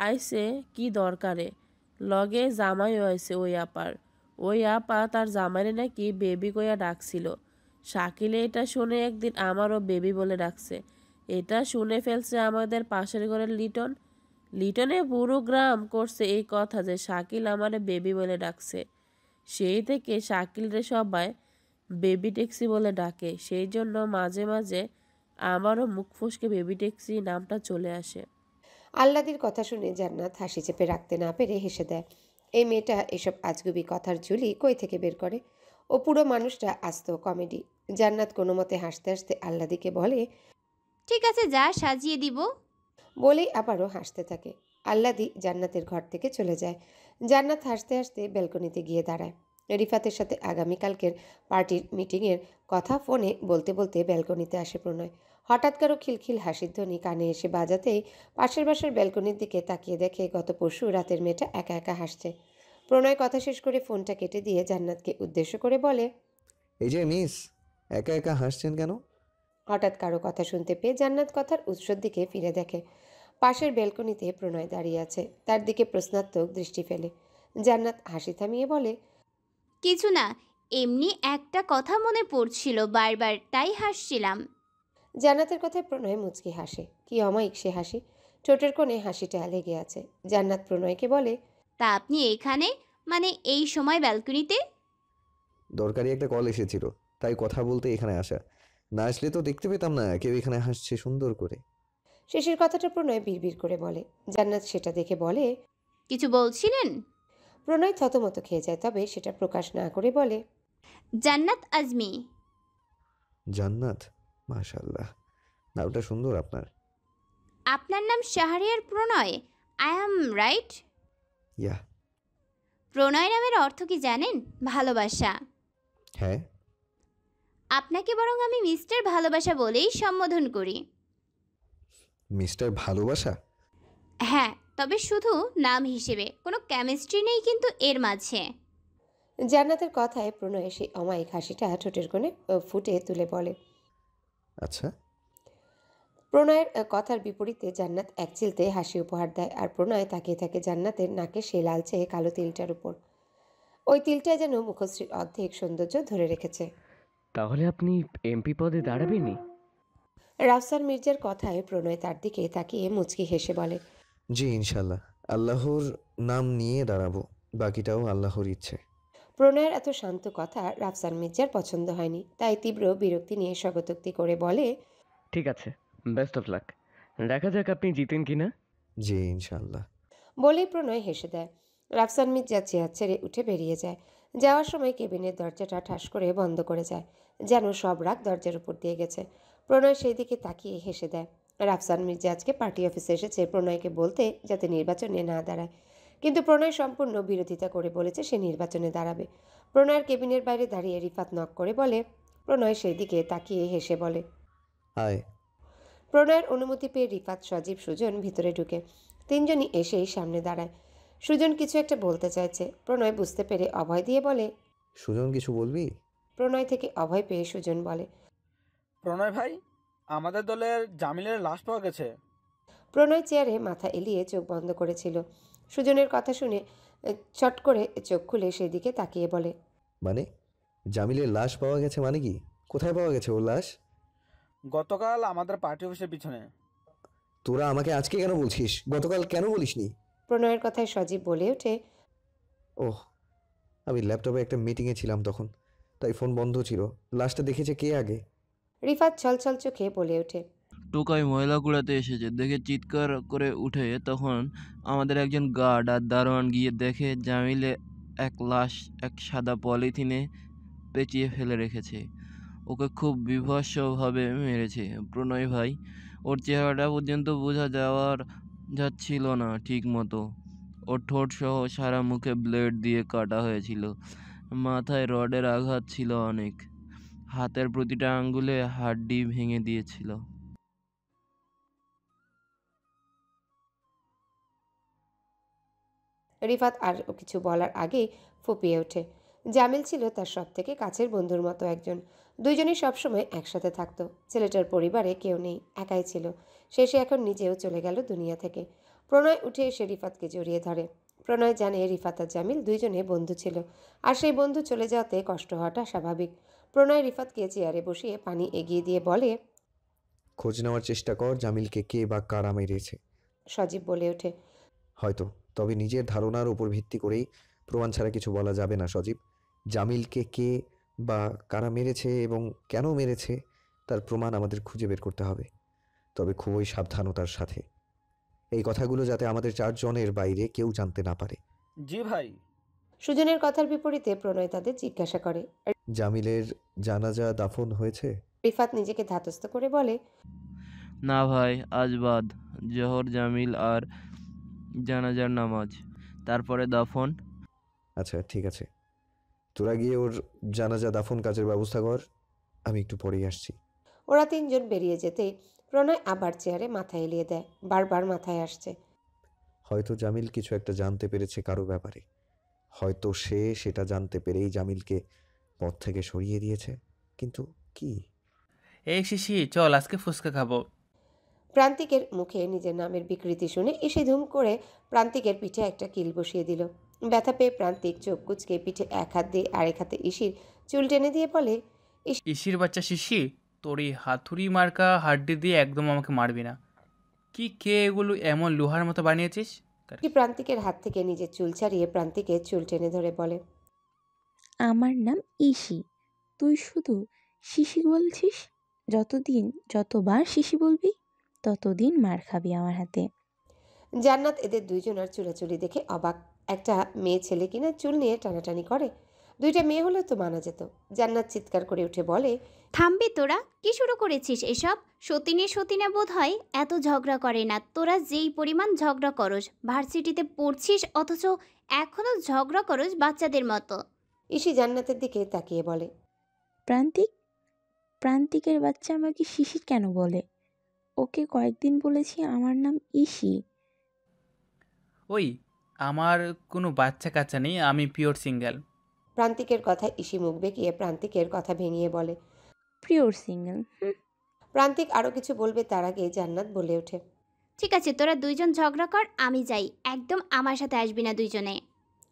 আইসে কি দরকারে, লগে জামাইও আইসে ওই আপা তার জামাইরে নাকি বেবি কইয়া ডাকছিল। শাকিলে এটা শুনে একদিন আমারও বেবি বলে ডাকছে। এটা শুনে ফেলছে আমাদের পাশের ঘরের লিটনে পুরো গ্রাম করছে এই কথা যে শাকিল আমারে বেবি বলে ডাকছে। সেই থেকে শাকিলরে সবাই বেবি ট্যাক্সি বলে ডাকে। সেই জন্য মাঝে মাঝে আমারও মুখ ফসকে বেবি ট্যাক্সি নামটা চলে আসে। আল্লাদির কথা শুনে জান্নাত হাসি চেপে রাখতে না পেরে হেসে দেয়। এই মেয়েটা এসব আজগুবি কথার ঝুলি কই থেকে বের করে। ও পুরো মানুষটা আস্ত কমেডি। জান্নাত কোনো মতে হাসতে হাসতে আল্লাদিকে বলে, ঠিক আছে, যা সাজিয়ে দিব। বলেই আবারও হাসতে থাকে। আল্লাদি জান্নাতের ঘর থেকে চলে যায়। জান্নাত হাসতে হাসতে ব্যালকনিতে গিয়ে দাঁড়ায়। রিফাতের সাথে আগামীকালকের পার্টির মিটিংয়ের কথা ফোনে বলতে বলতে ব্যালকনিতে আসে প্রণয়। হঠাৎ কারো খিলখিল হাসির ধ্বনি কানে এসে বাজাতেই পাশের বাসার ব্যালকনির দিকে তাকিয়ে দেখে গত পরশু রাতের মেয়েটা একা একা হাসছে। প্রণয় কথা শেষ করে ফোনটা কেটে দিয়ে জান্নাতকে উদ্দেশ্য করে বলে, এই যে মিস, একা একা হাসছেন কেন? হঠাৎ কারো কথা শুনতে পেয়ে জান্নাত কথার উৎসর দিকে ফিরে দেখে পাশের ব্যালকনিতে প্রণয় দাঁড়িয়ে আছে, তার দিকে প্রশ্নাত্মক দৃষ্টি ফেলে। জান্নাত হাসি থামিয়ে বলে, কিছু না, এমনি একটা কথা মনে পড়ছিল বারবার, তাই হাসছিলাম। জান্নাতের কথায় প্রণয় মুচকি হাসে। কি অমায়িক সে হাসি, ঠোঁটের কোণে হাসিটা লেগে আছে। জান্নাত প্রণয়কে বলে, তা আপনি এখানে, মানে এই সময় ব্যালকনিতে? দরকারি একটা কল এসেছিল, তাই কথা বলতে এখানে আসা। না আসলে তো দেখতে পেতাম না কেউ এখানে হাসছে সুন্দর করে। শেষের কথাটা প্রণয় বিড়বিড় করে বলে। জান্নাত সেটা দেখে বলে, কিছু বলছিলেন? প্রণয় থতমত খেয়ে যায়, তবে সেটা প্রকাশ না করে বলে, জান্নাত আজমি। জান্নাত, মাশাআল্লাহ, নামটা সুন্দর আপনার। আপনার নাম শাহরিয়ার প্রণয়, আই অ্যাম রাইট? ইয়া। প্রণয় নামের অর্থ কি জানেন? ভালোবাসা। হ্যাঁ। আপনাকে বরং আমি মিস্টার ভালোবাসা বলেই সম্বোধন করি। মিস্টার ভালোবাসা? হ্যাঁ, তবে শুধু নাম হিসেবে, কোনো কেমিস্ট্রি নেই কিন্তু এর মাঝে। জান্নাতের কথায় প্রণয় সেই অমায়িক হাসিটা ঠোঁটের কোণে ফুটে তুলে বলে। আচ্ছা। প্রণয়ের কথার বিপরীতে জান্নাত এক চিলতে হাসি উপহার দেয়, আর প্রণয় তাকিয়ে থাকে জান্নাতের নাকে সেই লালচে কালো তিলটার উপর। ওই তিলটায় যেন মুখশ্রীর অর্ধেক সৌন্দর্য ধরে রেখেছে। তাহলে আপনি এমপি পদে দাঁড়াবেনই? রাফসান মির্জার কথায় প্রণয় তার দিকে তাকিয়ে মুচকি হেসে বলে, জি ইনশাল্লাহ, আল্লাহর নাম নিয়ে দাঁড়াবো, বাকিটাও আল্লাহর ইচ্ছে। প্রণয়ের এত শান্ত কথা রাফসান মির্জার পছন্দ হয়নি, তাই তীব্র বিরক্তি নিয়ে স্বগতোক্তি করে বলে, ঠিক আছে, বেস্ট অফ লাক, দেখা যাক আপনি জিতেন কিনা। জি ইনশাল্লাহ। বলেই প্রণয় হেসে দেয়। রাফসান মির্জা চেয়ার ছেড়ে উঠে বেরিয়ে যায়। যাওয়ার সময় কেবিনের দরজাটা ঠাস করে বন্ধ করে যায়, যেন সব রাগ দরজার উপর দিয়ে গেছে। প্রণয় সেই দিকে তাকিয়ে হেসে দেয়। রাফসান মির্জা আজকে পার্টি অফিসে এসেছে প্রণয়কে বলতে যাতে নির্বাচনে না দাঁড়ায়, কিন্তু প্রণয় সম্পূর্ণ বিরোধিতা করে বলেছে সে নির্বাচনে দাঁড়াবে। প্রণয়ের কেবিনের বাইরে দাঁড়িয়ে রিফাত নক করে বলে। প্রণয় সেই দিকে তাকিয়ে হেসে বলে, হাই। প্রণয়ের অনুমতি পেয়ে রিফাত, সজীব, সুজন ভিতরে ঢুকে। তিনজনই এসেই সামনে দাঁড়ায়। সুজন কিছু একটা বলতে চাইছে, প্রণয় বুঝতে পেরে অভয় দিয়ে বলে, সুজন কিছু বলবি? প্রণয় থেকে অভয় পেয়ে সুজন বলে, প্রণয় ভাই, আমাদের দলের জামিলের লাশ পাওয়া গেছে। প্রণয় চেয়ারে মাথা এলিয়ে চোখ বন্ধ করেছিল। সুজনের কথা শুনে চট করে চোখ খুলে সেদিকে তাকিয়ে বলে, মানে জামিলের লাশ পাওয়া গেছে মানে কি? কোথায় পাওয়া গেছে ওর লাশ? গতকাল আমাদের পার্টি অফিসের পিছনে। তোরা আমাকে আজকে কেন বলছিস? গতকাল কেন বলিসনি? প্রণয়ের কথায় সজীব বলে ওঠে, ওহ, আমি ল্যাপটপে একটা মিটিংয়ে ছিলাম তখন, তাই ফোন বন্ধ ছিল। লাশটা দেখেছে কে আগে? রিফাত ছলছল চোখে বলে ওঠে, টোকাই ময়লা কুড়াতে এসেছে দেখে চিৎকার করে উঠে, তখন আমাদের একজন গার্ড আর দারোয়ান গিয়ে দেখে জামিলে এক লাশ এক সাদা পলিথিনে পেঁচিয়ে ফেলে রেখেছে। ওকে খুব বীভৎসভাবে মেরেছে প্রণয় ভাই। ওর চেহারাটা পর্যন্ত বোঝা যাচ্ছিল না ঠিক মতো। ওর ঠোঁট সহ সারা মুখে ব্লেড দিয়ে কাটা হয়েছিল, মাথায় রডের আঘাত ছিল অনেক, হাতের প্রতিটা আঙ্গুলে হাড্ডি ভেঙে দিয়েছিল। রিফাত আর কিছু বলার আগেই ফুপিয়ে ওঠে। জামিল ছিল তার সব থেকে কাছের বন্ধুর মতো একজন। দুইজনই সবসময় একসাথে থাকতো। ছেলেটার পরিবারে কেউ নেই, একাই ছিল। শেষে এখন নিজেও চলে গেল দুনিয়া থেকে। প্রণয় উঠে এসে রিফাতকে জড়িয়ে ধরে। প্রণয় জানে রিফাত আর জামিল দুইজনে বন্ধু ছিল, আর সেই বন্ধু চলে যাওয়াতে কষ্ট হওয়াটা স্বাভাবিক। প্রণয় রিফাতকে চেয়ারে বসিয়ে পানি এগিয়ে দিয়ে বলে, খোঁজ নেওয়ার চেষ্টা কর জামিলকে কে বা কারা মেরেছে। সজীব বলে ওঠে, হয়তো, তবে নিজের ধারণার উপর ভিত্তি করেই, প্রমাণ ছাড়া কিছু বলা যাবে না সজীব। জামিলকে কে বা কারা মেরেছে এবং কেন মেরেছে তার প্রমাণ আমাদের খুঁজে বের করতে হবে, তবে খুবই সাবধানতার সাথে। এই কথাগুলো যাতে আমাদের চারজনের বাইরে কেউ জানতে না পারে। জি ভাই। সুজনের কথার বিপরীতে প্রণয় তাদের জিজ্ঞাসা করে, জামিলের জানাজা দাফন হয়েছে? রিফাত নিজেকে ধাতস্থ করে বলে, না ভাই, আজ বাদ, জোহর জামিল আর জানাজার নামাজ, তারপরে দাফন। আচ্ছা ঠিক আছে, তোরা গিয়ে ওর জানাজা দাফন কাজের ব্যবস্থা কর, আমি একটু পরেই আসছি। ওরা তিনজন বেরিয়ে যেতেই প্রণয় আবার চেয়ারে মাথা এলিয়ে দেয়। বারবার মাথায় আসছে, হয়তো জামিল কিছু একটা জানতে পেরেছে কারো ব্যাপারে, হয়তো সে সেটা জানতে পেরেই জামিলকে পথ থেকে সরিয়ে দিয়েছে, কিন্তু কি? এই শিশি, চল আজকে ফুচকা খাবো। প্রান্তিকের মুখে নিজের নামের বিকৃতি শুনে ইসে ধুম করে প্রান্তিকের পিঠে একটা কিল বসিয়ে দিল। ব্যথা পেয়ে প্রান্তিক চোখ কুচকে পিঠে এক হাত দিয়ে আরেক হাতে ইসির চুল টেনে দিয়ে বলে, ইসির বাচ্চা শিশি, তোর এই হাতুড়ি মার্কা হাড্ডি দিয়ে একদম আমাকে মারবি না। কি কে এগুলো এমন লোহার মতো বানিয়েছিস? প্রান্তিকের হাত থেকে নিজের চুল ছাড়িয়ে প্রান্তিকের চুল টেনে ধরে বলে, আমার নাম ইসি, তুই শুধু শিশি বলছিস। যতবার শিশি বলবি ততদিন মার খাবি আমার হাতে। জান্নাত এদের দুইজনের চুলাচুলি দেখে অবাক। একটা মেয়ে ছেলে কিনা চুল নিয়ে টানাটানি করে। দুইটা মেয়ে হলে তো মানা যেত। জান্নাত চিৎকার করে উঠে বলে, থামবি তোরা? কি শুরু করেছিস এসব? সতীনে বোধ হয় এত ঝগড়া করে না। তোরা যেই পরিমাণ ঝগড়া করস, ভার্সিটিতে পড়ছিস অথচ এখনো ঝগড়া করস বাচ্চাদের মতো। ইসি জান্নাতের দিকে তাকিয়ে বলে, প্রান্তিকের বাচ্চা আমাকে শিশি কেন বলে? ওকে কয়েকদিন বলেছি আমার নাম ইসি। ওই, আমার কোনো বাচ্চা কাচ্চা নেই, আমি পিওর সিঙ্গেল। প্রান্তিকের কথায় ইসি মুখ বেঁকিয়ে প্রান্তিকের কথা ভেঙিয়ে বলে, পিওর সিঙ্গেল। প্রান্তিক আরও কিছু বলবে তার আগে জান্নাত বলে ওঠে, ঠিক আছে, তোরা দুইজন ঝগড়া কর, আমি যাই। একদম আমার সাথে আসবি না দুইজনে।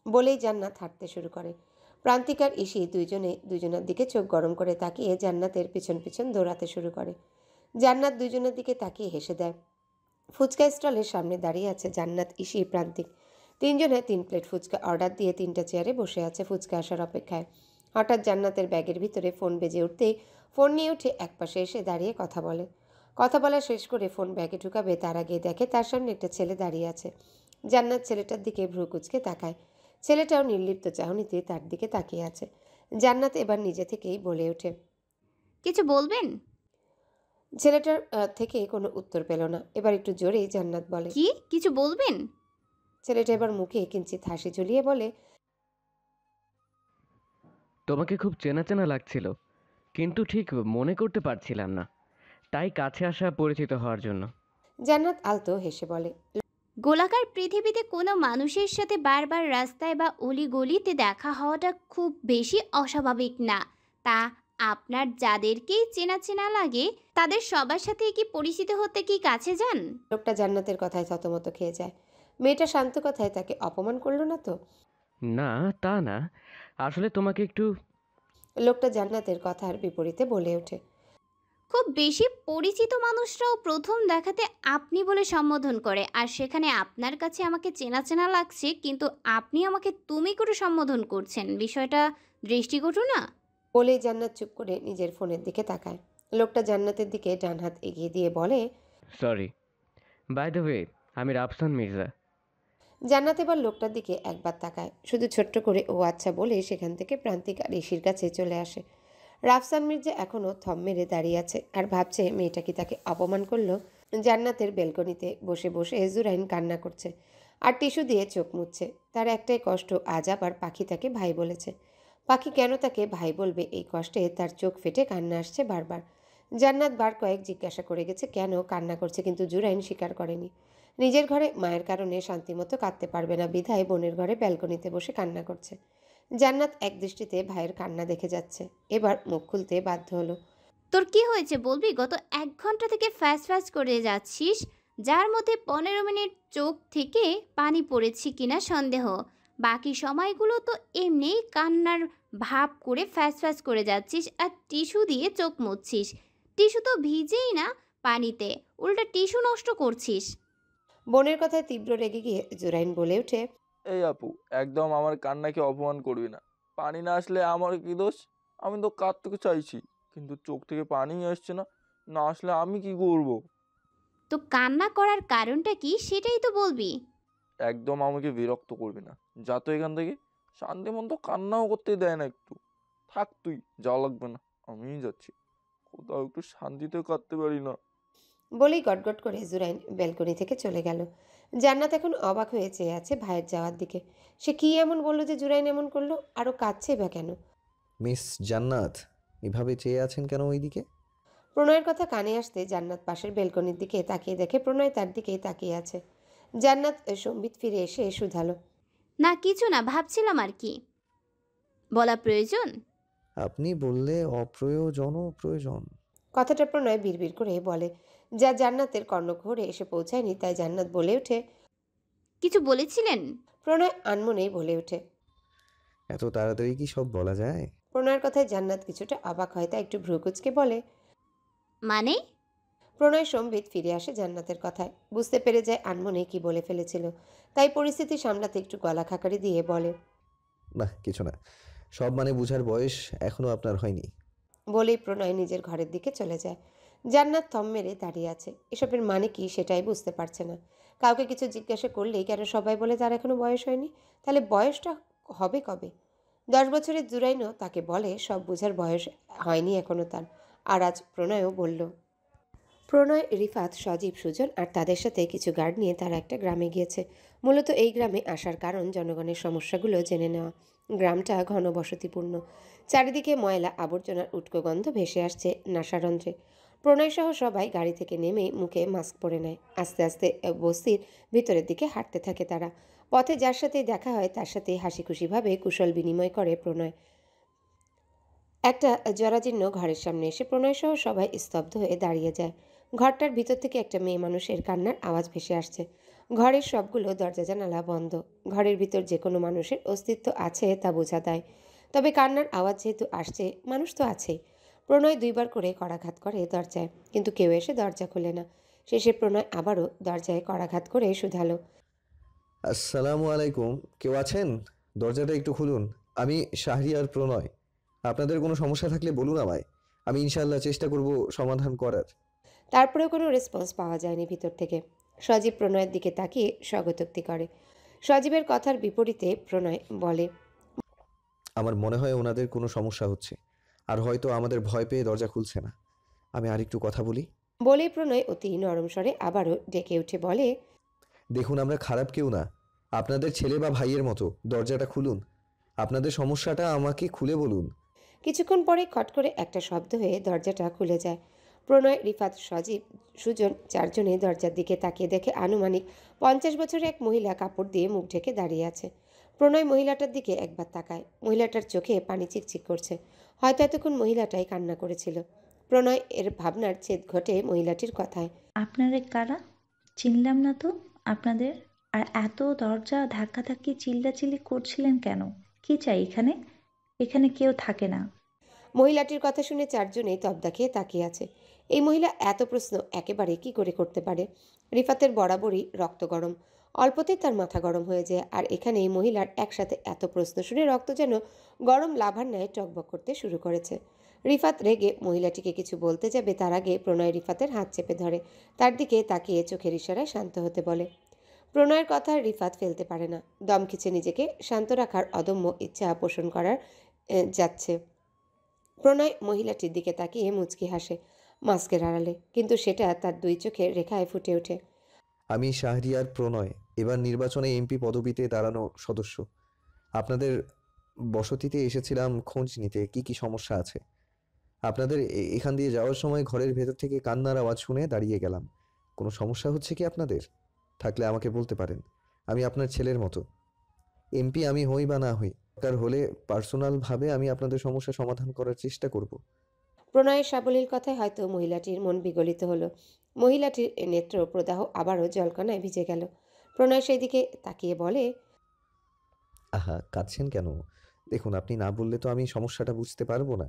বলেই জান্নাত হাঁটতে শুরু করে। প্রান্তিক আর ইসি দুইজনের দিকে চোখ গরম করে তাকিয়ে জান্নাতের পিছন পিছন দৌড়াতে শুরু করে। জান্নাত দুইজনের দিকে তাকিয়ে হেসে দেয়। ফুচকা স্টলের সামনে দাঁড়িয়ে আছে জান্নাত, ইসি, প্রান্তিক। তিনজনে 3 প্লেট ফুচকা অর্ডার দিয়ে 3টা চেয়ারে বসে আছে ফুচকা আসার অপেক্ষায়। হঠাৎ জান্নাতের ব্যাগের ভিতরে ফোন বেজে উঠতেই ফোন নিয়ে উঠে একপাশে এসে দাঁড়িয়ে কথা বলে। কথা বলা শেষ করে ফোন ব্যাগে ঢুকাবে তার আগে দেখে তার সামনে একটা ছেলে দাঁড়িয়ে আছে। জান্নাত ছেলেটার দিকে ভ্রু কুঁচকে তাকায়। ছেলেটাও নির্লিপ্ত চাহনিতে তার দিকে তাকিয়ে আছে। জান্নাত এবার নিজে থেকেই বলে ওঠে, কিছু বলবেন? ছেলেটার থেকে কোনো উত্তর পেল না। এবার একটু জোরেই জান্নাত বলে, কি কিছু বলবেন? ছেলেটা এবার মুখে কিঞ্চিত হাসি ঝুলিয়ে বলে, তোমাকে খুব চেনা চেনা লাগছিল, কিন্তু ঠিক মনে করতে পারছিলাম না, তাই কাছে আসা পরিচিত হওয়ার জন্য। জান্নাত আলতো হেসে বলে, গোলাকার পৃথিবীতে কোনো মানুষের সাথে বারবার রাস্তায় বা অলিগলিতে দেখা হওয়াটা খুব বেশি অস্বাভাবিক না। তা আপনার যাদেরকেই চেনা চেনা লাগে তাদের সবার সাথে কি পরিচিত হতে কি কাছে যান? লোকটা জান্নাতের কথায় থতমত খেয়ে যায়। মেয়েটা শান্ত কথায় তাকে অপমান করলো না তো? না, তা না, আসলে তোমাকে একটু। লোকটা জান্নাতের কথার বিপরীতে বলে ওঠে, খুব বেশি পরিচিত মানুষরাও প্রথম দেখাতে আপনি বলে সম্বোধন করে, আর সেখানে আপনার কাছে আমাকে চেনা চেনা লাগছে কিন্তু আপনি আমাকে তুমি করে সম্বোধন করছেন। বিষয়টা দৃষ্টিকটু না? বলেই জান্নাত চুপ করে নিজের ফোনের দিকে তাকায়। লোকটা জান্নাতের দিকে ডান হাত এগিয়ে দিয়ে বলে, সরি, বাই দ্য ওয়ে, আমি রাফসান মির্জা। জান্নাত এবার লোকটার দিকে একবার তাকায়। শুধু ছোট্ট করে ও আচ্ছা বলে সেখান থেকে প্রান্তিক আর ইসির কাছে চলে আসে। রাফসান মির্জা এখনও থম মেরে দাঁড়িয়ে আছে আর ভাবছে মেয়েটা কি তাকে অপমান করলো। জান্নাতের বেলকনিতে বসে বসে জুরাইন কান্না করছে আর টিস্যু দিয়ে চোখ মুছছে। তার একটাই কষ্ট, আজ আবার পাখি তাকে ভাই বলেছে। পাখি কেন তাকে ভাই বলবে, এই কষ্টে তার চোখ ফেটে কান্না আসছে বারবার। জান্নাত বার কয়েক জিজ্ঞাসা করে গেছে কেন কান্না করছে, কিন্তু জুরাইন স্বীকার করেনি। নিজের ঘরে মায়ের কারণে শান্তিমতো কাঁদতে পারবে না বিধায় বোনের ঘরে ব্যালকনিতে বসে কান্না করছে। জান্নাত একদৃষ্টিতে ভাইয়ের কান্না দেখে যাচ্ছে। এবার মুখ খুলতে বাধ্য হলো। তোর কি হয়েছে বলবি? গত 1 ঘন্টা থেকে ফ্যাস করে যাচ্ছিস, যার মধ্যে 15 মিনিট চোখ থেকে পানি পড়েছে কিনা সন্দেহ। বাকি সময়গুলো তো এমনিই কান্নার ভাব করে ফ্যাস করে যাচ্ছিস আর টিস্যু দিয়ে চোখ মুছছিস। টিস্যু তো ভিজেই না পানিতে, উল্টা টিস্যু নষ্ট করছিস। বোনের কথায় তীব্র রেগে গিয়ে জুরাইন বলে ওঠে, এই আপু, একদম আমার কান্নাকে অপমান করবি না। পানি না আসলে আমার কি দোষ? আমি তো কাঁদতে চাইছি, কিন্তু চোখ থেকে পানি আসছে না। না আসলে আমি কি করব? তো কান্না করার কারণটা কি সেটাই তো বলবি। একদম আমাকে বিরক্ত করবি না, যা তো এখান থেকে। শান্তি মতো কান্নাও করতে দেয় না একটু। থাক, তুই যাওয়া লাগবে না, আমিই যাচ্ছি। কোথাও একটু শান্তিতে কাঁদতে পারি না। বলেই গটগট করে জুরাইন ব্যালকনি থেকে চলে গেল। জান্নাত এখন অবাক হয়ে চেয়ে আছে ভাইয়ের যাওয়ার দিকে। সে কি এমন বললো যে জুরাইন এমন করলো? আরও কাঁদছে বা কেন? মিস জান্নাত এভাবে চেয়ে আছেন কেন ওইদিকে? প্রণয়ের কথা কানে আসতে জান্নাত পাশের বেলকনির দিকে তাকিয়ে দেখে প্রণয় তার দিকেই তাকিয়ে আছে। জান্নাত সম্বিত ফিরে এসে শুধালো, না কিছু না, ভাবছিলাম আর কি। বলা প্রয়োজন? আপনি বললে প্রয়োজন। কথাটা প্রণয় বিড়বিড় করে বলে, যা জান্নাতের কর্ণঘোরে এসে পৌঁছায়নি। তাই জান্নাত বলে ওঠে, কিছু বলেছিলেন? প্রণয় আনমনেই বলে ওঠে, এত তাড়াতাড়ি কি সব বলা যায়? প্রণয়ের কথায় জান্নাত কিছুটা অবাক হয়, তাই একটু ভ্রুকুচকে বলে, মানে? প্রণয় সম্বিত ফিরে আসে জান্নাতের কথায়। বুঝতে পেরে যায় আনমনে কি বলে ফেলেছিল, তাই পরিস্থিতি সামলাতে একটু গলা খাকারি দিয়ে বলে, না কিছু না, সব মানে বুঝার বয়স এখনো আপনার হয়নি। বলেই প্রণয় নিজের ঘরের দিকে চলে যায়। জান্নাত থম মেরে দাঁড়িয়ে আছে। এসবের মানে কি সেটাই বুঝতে পারছে না। কাউকে কিছু জিজ্ঞাসা করলেই কেন সবাই বলে তার এখনো বয়স হয়নি? তাহলে বয়সটা হবে কবে? 10 বছরের জুরাইনও তাকে বলে সব বোঝার বয়স হয়নি এখনো তার। আর আজ প্রণয়ও বলল। প্রণয়, রিফাত, সজীব, সুজন আর তাদের সাথে কিছু গার্ড নিয়ে তারা একটা গ্রামে গিয়েছে। মূলত এই গ্রামে আসার কারণ জনগণের সমস্যাগুলো জেনে নেওয়া। গ্রামটা ঘনবসতিপূর্ণ। চারিদিকে ময়লা আবর্জনার উটকো গন্ধ ভেসে আসছে নাসারন্ধ্রে। প্রণয়সহ সবাই গাড়ি থেকে নেমেই মুখে মাস্ক পরে নেয়। আস্তে আস্তে বস্তির ভিতরের দিকে হাঁটতে থাকে তারা। পথে যার সাথে দেখা হয় তার সাথে হাসি খুশিভাবে কুশল বিনিময় করে প্রণয়। একটা জরাজীর্ণ ঘরের সামনে এসে প্রণয়সহ সবাই স্তব্ধ হয়ে দাঁড়িয়ে যায়। ঘরটার ভিতর থেকে একটা মেয়ে মানুষের কান্নার আওয়াজ ভেসে আসছে। ঘরের সবগুলো দরজা জানালা বন্ধ। ঘরের ভিতর যে কোনো মানুষের অস্তিত্ব আছে তা বোঝা দেয়। তবে কান্নার আওয়াজ যেহেতু আসছে, মানুষ তো আছেই। প্রণয় 2বার করে করাঘাত করে দরজায়, কিন্তু কেউ এসে দরজা খোলে না। শেষে প্রণয় আবারও দরজায় করাঘাত করে শুধালো। আসসালামু আলাইকুম, কেউ আছেন? দরজাটা একটু খুলুন। আমি শাহরিয়ার প্রণয়। আপনাদের কোনো সমস্যা থাকলে বলুন আমায়। আমি ইনশাআল্লাহ চেষ্টা করব সমাধান করার। তারপরেও কোনো রেসপন্স পাওয়া যায়নি ভিতর থেকে। সজীব প্রণয়ের দিকে তাকিয়ে স্বগতোক্তি করে। সজীবের কথার বিপরীতে প্রণয় বলে, আমার মনে হয় ওনাদের কোনো সমস্যা হচ্ছে, আর হয়তো আমাদের ভয় পেয়ে দরজা খুলছে না। আমি আরেকটু কথা বলি। বলেই প্রণয় অতি নরম স্বরে আবারও ডেকে উঠে বলে, দেখুন, আমরা খারাপ কেউ না। আপনাদের ছেলে বা ভাইয়ের মতো। দরজাটা খুলুন। আপনাদের সমস্যাটা আমাকে খুলে বলুন। কিছুক্ষণ পরে খট করে একটা শব্দ হয়ে দরজাটা খুলে যায়। প্রণয়, রিফাত, সজীব, সুজন 4জনে দরজার দিকে তাকিয়ে দেখে আনুমানিক 50 বছরের এক মহিলা কাপড় দিয়ে মুখ ঢেকে দাঁড়িয়ে আছে। প্রণয় মহিলাটার দিকে একবার তাকায়। মহিলাটার চোখে পানি চিকচিক করছে। হয়তো এতক্ষণ মহিলাটাই কান্না করেছিল। প্রণয় এর ভাবনার ছেদ ঘটে মহিলাটির কথায়। আপনারা কারা? চিনলাম না তো আপনাদের। আর এত দরজা ধাক্কাধাক্কি চিল্লাচিল্লি করছিলেন কেন? কি চাই এখানে? এখানে কেউ থাকে না। মহিলাটির কথা শুনে 4জনেই তবদা খেয়ে তাকিয়ে আছে। এই মহিলা এত প্রশ্ন একেবারে কি করে করতে পারে? রিফাতের বরাবরই রক্ত গরম। অল্পতেই তার মাথা গরম হয়ে যায়। আর এখানে এই মহিলার একসাথে এত প্রশ্ন শুনে রক্ত যেন গরম লাভার ন্যায় টকবক করতে শুরু করেছে। রিফাত রেগে মহিলাটিকে কিছু বলতে যাবে, তার আগে প্রণয় রিফাতের হাত চেপে ধরে। তার দিকে তাকিয়ে চোখের ইশারায় শান্ত হতে বলে। প্রণয়ের কথা রিফাত ফেলতে পারে না। দম খিচে নিজেকে শান্ত রাখার অদম্য ইচ্ছা পোষণ করার যাচ্ছে। প্রণয় মহিলাটির দিকে তাকিয়ে মুচকি হাসে মাস্কের আড়ালে, কিন্তু সেটা তার 2 চোখের রেখায় ফুটে ওঠে। আমি শাহরিয়ার প্রণয়, এবার নির্বাচনে এমপি পদবিতে দাঁড়ানো সদস্য। আপনাদের বসতিতে এসেছিলাম খোঁজ নিতে কি কি সমস্যা আছে। আপনাদের এখান দিয়ে যাওয়ার সময় ঘরের ভেতর থেকে কান্নার আওয়াজ শুনে দাঁড়িয়ে গেলাম। কোনো সমস্যা হচ্ছে কি আপনাদের? থাকলে আমাকে বলতে পারেন। আমি আপনার ছেলের মতো। এমপি আমি হই বা না হই, দরকার হলে পার্সোনালভাবে আমি আপনাদের সমস্যা সমাধান করার চেষ্টা করব। প্রণয়ের সাবলীল কথায় হয়তো মহিলাটির মন বিগলিত হলো। মহিলাটির নেত্র প্রদাহ আবারও জলকণায় ভিজে গেল। প্রণয় সেই দিকে তাকিয়ে বলে, আহা, কাঁদছেন কেন? দেখুন, আপনি না বললে তো আমি সমস্যাটা বুঝতে পারবো না।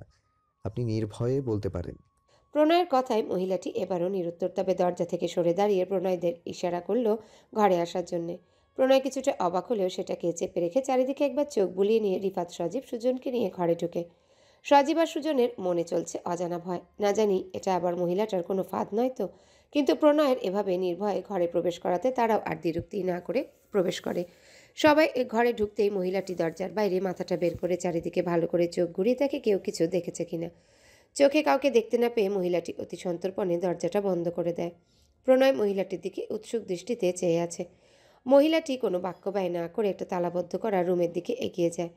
আপনি নির্ভয়ে বলতে পারেন। প্রণয়ের কথায় মহিলাটি এবারও নিরুত্তর। তবে দরজা থেকে সরে দাঁড়িয়ে প্রণয়দের ইশারা করল ঘরে আসার জন্যে। প্রণয় কিছুটা অবাক হলেও সেটাকে চেপে রেখে চারিদিকে একবার চোখ বুলিয়ে নিয়ে রিফাত, সজীব, সুজনকে নিয়ে ঘরে ঢুকে। সজীব আর সুজনের মনে চলছে অজানা ভয়। না জানি এটা আবার মহিলাটার কোনো ফাঁদ নয় তো। কিন্তু প্রণয়ের এভাবে নির্ভয়ে ঘরে প্রবেশ করাতে তারাও আর দ্বিরুক্তি না করে প্রবেশ করে। সবাই ঘরে ঢুকতেই মহিলাটি দরজার বাইরে মাথাটা বের করে চারিদিকে ভালো করে চোখ ঘুরিয়ে দেখে কেউ কিছু দেখেছে কিনা। চোখে কাউকে দেখতে না পেয়ে মহিলাটি অতি সন্তর্পণে দরজাটা বন্ধ করে দেয়। প্রণয় মহিলাটির দিকে উৎসুক দৃষ্টিতে চেয়ে আছে। মহিলাটি কোনো বাক্য ব্যয় না করে একটা তালাবদ্ধ করা রুমের দিকে এগিয়ে যায়।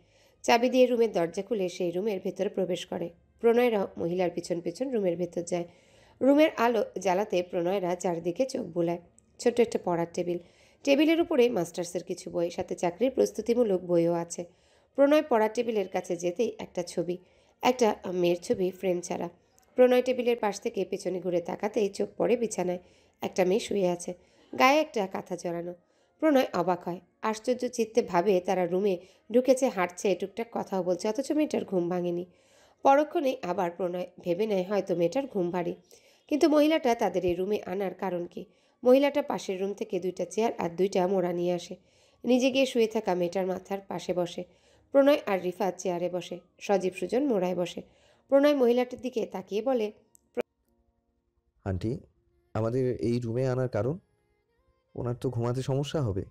চাবি দিয়ে রুমের দরজা খুলে সেই রুমের ভেতরে প্রবেশ করে। প্রণয়রা মহিলার পিছন পিছন রুমের ভেতর যায়। রুমের আলো জ্বালাতে প্রণয়রা চারদিকে চোখ বোলায়। ছোট্ট একটা পড়ার টেবিল। টেবিলের উপরে মাস্টার্সের কিছু বই, সাথে চাকরির প্রস্তুতিমূলক বইও আছে। প্রণয় পড়ার টেবিলের কাছে যেতেই একটা ছবি, একটা মেয়ের ছবি ফ্রেম ছাড়া। প্রণয় টেবিলের পাশ থেকে পেছনে ঘুরে তাকাতেই চোখ পড়ে বিছানায়। একটা মেয়ে শুয়ে আছে, গায়ে একটা কাঁথা জড়ানো। প্রণয় অবাক হয়। আশ্চর্য চিত্তে ভাবে তারা রুমে ঢুকেছে, হাঁটছে, টুকটাক কথাও বলছে, অথচ মেয়েটার ঘুম ভাঙেনি। পরক্ষণেই আবার প্রণয় ভেবে নেয় হয়তো মেয়েটার ঘুম ভারী। কিন্তু মহিলাটা তাদের এই রুমে আনার কারণ কি? মহিলাটা পাশের রুম থেকে 2টা চেয়ার আর 2টা মোড়া নিয়ে আসে। নিজে গিয়ে শুয়ে থাকা মেয়েটার মাথার পাশে বসে। প্রণয় আর রিফাত চেয়ারে বসে, সজীব, সুজন মোড়ায় বসে। প্রণয় মহিলাটির দিকে তাকিয়ে বলে, আন্টি, আমাদের এই রুমে আনার কারণ? ওনার তো ঘুমাতে সমস্যা হবে।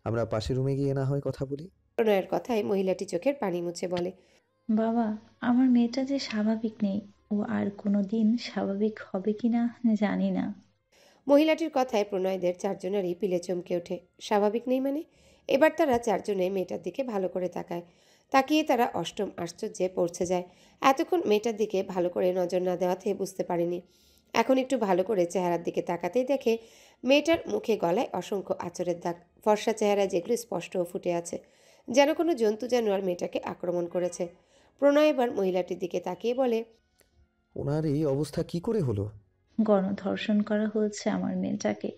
আমরা পাশের রুমে গিয়ে না হয় কথা বলি। প্রণয়ের কথায় মহিলাটি চোখের পানি মুছে বলে, বাবা, আমার মেয়েটা যে স্বাভাবিক নেই, ও আর কোনো দিন স্বাভাবিক হবে কিনা জানি না। মহিলাটির কথায় প্রণয়দের চারজনেরই পিলে চমকে ওঠে। স্বাভাবিক নেই মানে? এবার তারা চারজনে মেয়েটার দিকে ভালো করে তাকায়। তাকিয়ে তারা অষ্টম আশ্চর্যে পৌঁছে যায়। এতক্ষণ মেয়েটার দিকে ভালো করে নজর না দেওয়াতে বুঝতে পারেনি। এখন একটু ভালো করে চেহারার দিকে তাকাতেই দেখে মেয়েটার মুখে গলায় অসংখ্য আঁচড়ের দাগ। ফর্সা চেহারা যেগুলো স্পষ্ট ফুটে আছে, যেন কোনো জন্তু জানোয়ার মেয়েটাকে আক্রমণ করেছে। প্রণয় এবার মহিলাটির দিকে তাকিয়ে বলে, ওনার এই অবস্থা কি করে হলো? গণধর্ষণ করা হয়েছে আমার মেয়েটাকে।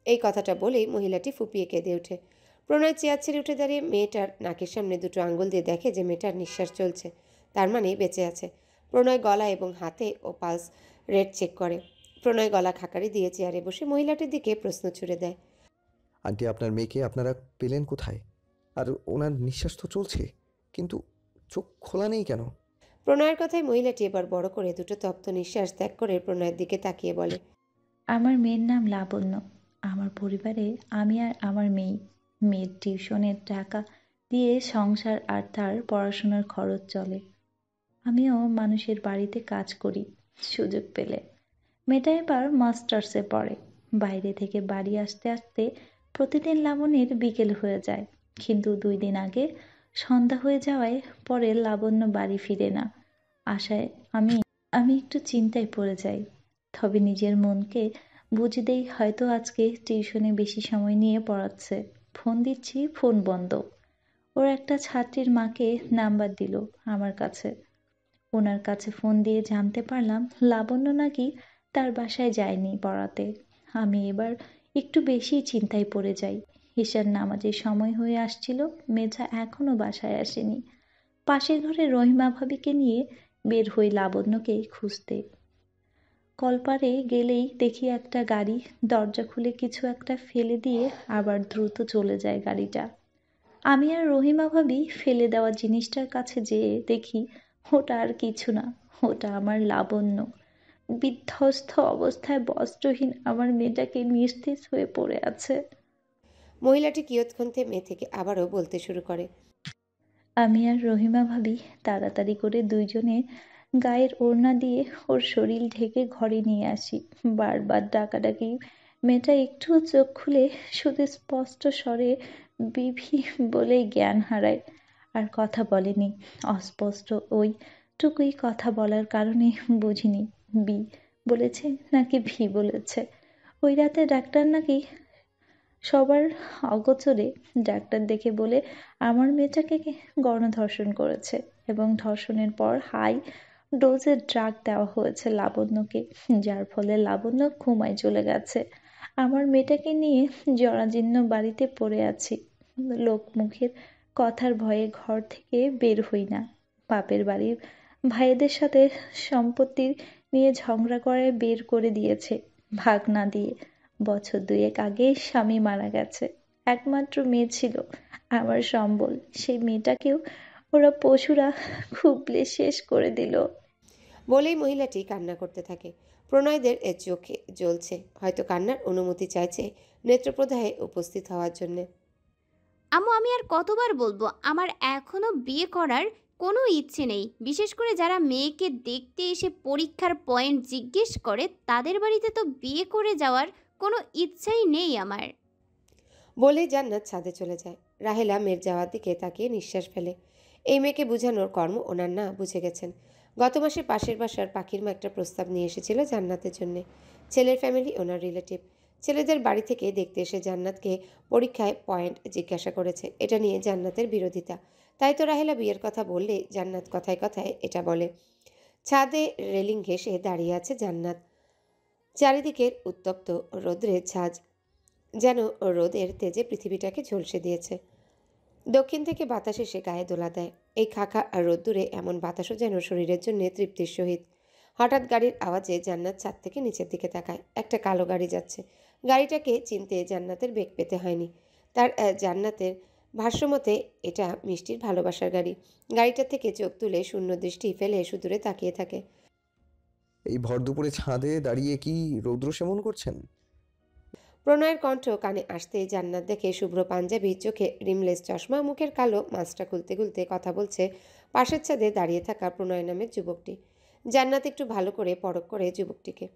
এই কথাটা বলেই মহিলাটি ফুপিয়ে কেঁদে ওঠে। প্রণয় চেয়ার ছেড়ে উঠে দাঁড়িয়ে মেয়েটার নাকের সামনে দুটো আঙ্গুল দিয়ে দেখে যে মেয়েটার নিঃশ্বাস চলছে, তার মানে বেঁচে আছে। প্রণয় গলা এবং হাতে ও পালস রেট চেক করে। প্রণয় গলা খাকারি দিয়ে চেয়ারে বসে মহিলাটির দিকে প্রশ্ন ছুড়ে দেয়, আন্টি, আপনার মেয়েকে আপনারা পেলেন কোথায়? আর ওনার নিঃশ্বাস তো চলছে, কিন্তু চোখ খোলা নেই কেন? প্রণয়ের কথায় মহিলাটি এবার বড় করে দুটো তপ্ত নিঃশ্বাস ত্যাগ করে প্রণয়ের দিকে তাকিয়ে বলে, আমার মেয়ের নাম লাবণ্য। আমার পরিবারে আমি আর আমার মেয়ের টিউশনের টাকা দিয়ে সংসার আর তার পড়াশোনার খরচ চলে। আমিও মানুষের বাড়িতে কাজ করি সুযোগ পেলে। মেয়েটা এবার মাস্টার্সে পড়ে। বাইরে থেকে বাড়ি আসতে আসতে প্রতিদিন লাবণ্যের বিকেল হয়ে যায়, কিন্তু 2 দিন আগে সন্ধ্যা হয়ে যাওয়ায় পরে লাবণ্য বাড়ি ফিরে না আসায় আমি একটু চিন্তায় পড়ে যাই। তবে নিজের মনকে বুঝে দেই হয়তো আজকে টিউশনে বেশি সময় নিয়ে পড়াচ্ছে। ফোন দিচ্ছি, ফোন বন্ধ। ওর একটা ছাত্রীর মাকে নাম্বার দিল আমার কাছে। ওনার কাছে ফোন দিয়ে জানতে পারলাম লাবণ্য নাকি তার বাসায় যায়নি পড়াতে। আমি এবার একটু বেশি চিন্তায় পড়ে যাই। ঈশার নামাজের সময় হয়ে আসছিল, মেয়েটা এখনো বাসায় আসেনি। পাশের ঘরে রহিমা ভাবিকে নিয়ে বের হই লাবণ্যকে খুঁজতে। কলপারে গেলেই দেখি একটা গাড়ি দরজা খুলে কিছু একটা ফেলে দিয়ে আবার দ্রুত চলে যায় গাড়িটা। আমি আর রহিমা ভাবি ফেলে দেওয়া জিনিসটার কাছে যেয়ে দেখি ওটা আর কিছু না, ওটা আমার লাবণ্য। বিধ্বস্ত অবস্থায় বস্ত্রহীন আমার মেয়েটাকে নিস্তেজ হয়ে পড়ে আছে। মহিলাটি কিয়ৎক্ষণ থেমে থেকে আবারও বলতে শুরু করে, আমি আর রহিমা ভাবি তাড়াতাড়ি করে দুইজনে গায়ের ওড়না দিয়ে ওর শরীর ঢেকে ঘরে নিয়ে আসি। বারবার ডাকাডাকি। মেয়েটা একটু চোখ খুলে শুধু স্পষ্ট স্বরে বিভি বলেই জ্ঞান হারায়। আর কথা বলেনি। অস্পষ্ট ওইটুকুই কথা বলার কারণে বুঝিনি বি বলেছে নাকি ভি বলেছে। ওই রাতে ডাক্তার নাকি সবার অগোচরে ডাক্তার দেখে বলে আমার মেয়েটাকে গণধর্ষণ করেছে এবং ধর্ষণের পর হাই ডোজের ড্রাগ দেওয়া হয়েছে লাবণ্যকে, যার ফলে লাবণ্য ঘুমায় চলে গেছে। আমার মেয়েটাকে নিয়ে জরাজীর্ণ বাড়িতে পড়ে আছি। লোকমুখের কথার ভয়ে ঘর থেকে বের হই না। বাপের বাড়ির ভাইদের সাথে সম্পত্তি নিয়ে ঝগড়া করে বের করে দিয়েছে ভাগ না দিয়ে। বছর 2 আগে স্বামী মারা গেছে। একমাত্র মেয়ে ছিল আমার সম্বল। সেই মেয়েটাকেও ওরা পশুরা খুবলে শেষ করে দিল। বলেই মহিলাটি কান্না করতে থাকে। প্রণয়দের চোখে জ্বলছে, হয়তো কান্নার অনুমতি চাইছে নেত্রপ্রদাহে উপস্থিত হওয়ার জন্যে। আম্মু, আমি আর কতবার বলবো, আমার এখনো বিয়ে করার কোনো ইচ্ছে নেই। বিশেষ করে যারা মেয়েকে দেখতে এসে পরীক্ষার পয়েন্ট জিজ্ঞেস করে, তাদের বাড়িতে তো বিয়ে করে যাওয়ার কোনো ইচ্ছাই নেই আমার। বলেই জান্নাত ছাদে চলে যায়। রাহেলা মেয়ের যাওয়ার দিকে তাকিয়ে নিঃশ্বাস ফেলে। এই মেয়েকে বোঝানোর কর্ম ওনার না, বুঝে গেছেন। গত মাসে পাশের বাসার পাখির মা একটা প্রস্তাব নিয়ে এসেছিল জান্নাতের জন্যে। ছেলের ফ্যামিলি ওনার রিলেটিভ। ছেলেদের বাড়ি থেকে দেখতে এসে জান্নাতকে পরীক্ষায় পয়েন্ট জিজ্ঞাসা করেছে। এটা নিয়ে জান্নাতের বিরোধিতা। তাই তো রাহেলা বিয়ের কথা বললে জান্নাত কথায় কথায় এটা বলে। ছাদে রেলিং ঘেঁষে দাঁড়িয়ে আছে জান্নাত। চারিদিকের উত্তপ্ত রৌদ্রের ঝাঁজ যেন রোদের তেজে পৃথিবীটাকে ঝলসে দিয়েছে। দক্ষিণ থেকে বাতাস এসে গায়ে দোলা দেয়। এই খাখা আর রোদ্দুরে এমন বাতাসও যেন শরীরের জন্য তৃপ্তির সহিত। হঠাৎ গাড়ির আওয়াজে জান্নাত ছাদ থেকে নিচের দিকে তাকায়। একটা কালো গাড়ি যাচ্ছে। গাড়িটাকে চিনতে জান্নাতের বেগ পেতে হয়নি। তার জান্নাতের ভাষ্যমতে এটা মিষ্টির ভালোবাসার গাড়ি। গাড়িটা থেকে চোখ তুলে শূন্য দৃষ্টি ফেলে সুদূরে তাকিয়ে থাকে। এই ভর দুপুরে ছাদে দাঁড়িয়ে কি রৌদ্র সেবন করছেন? প্রণয়ের কণ্ঠ কানে আসতেই জান্নাত দেখে শুভ্র পাঞ্জাবি, চোখে রিমলেস চশমা, মুখের কালো মাস্কটা খুলতে খুলতে কথা বলছে পাশের ছাদে দাঁড়িয়ে থাকা প্রণয় নামের যুবকটি। জান্নাত একটু ভালো করে পরখ করে যুবকটিকে।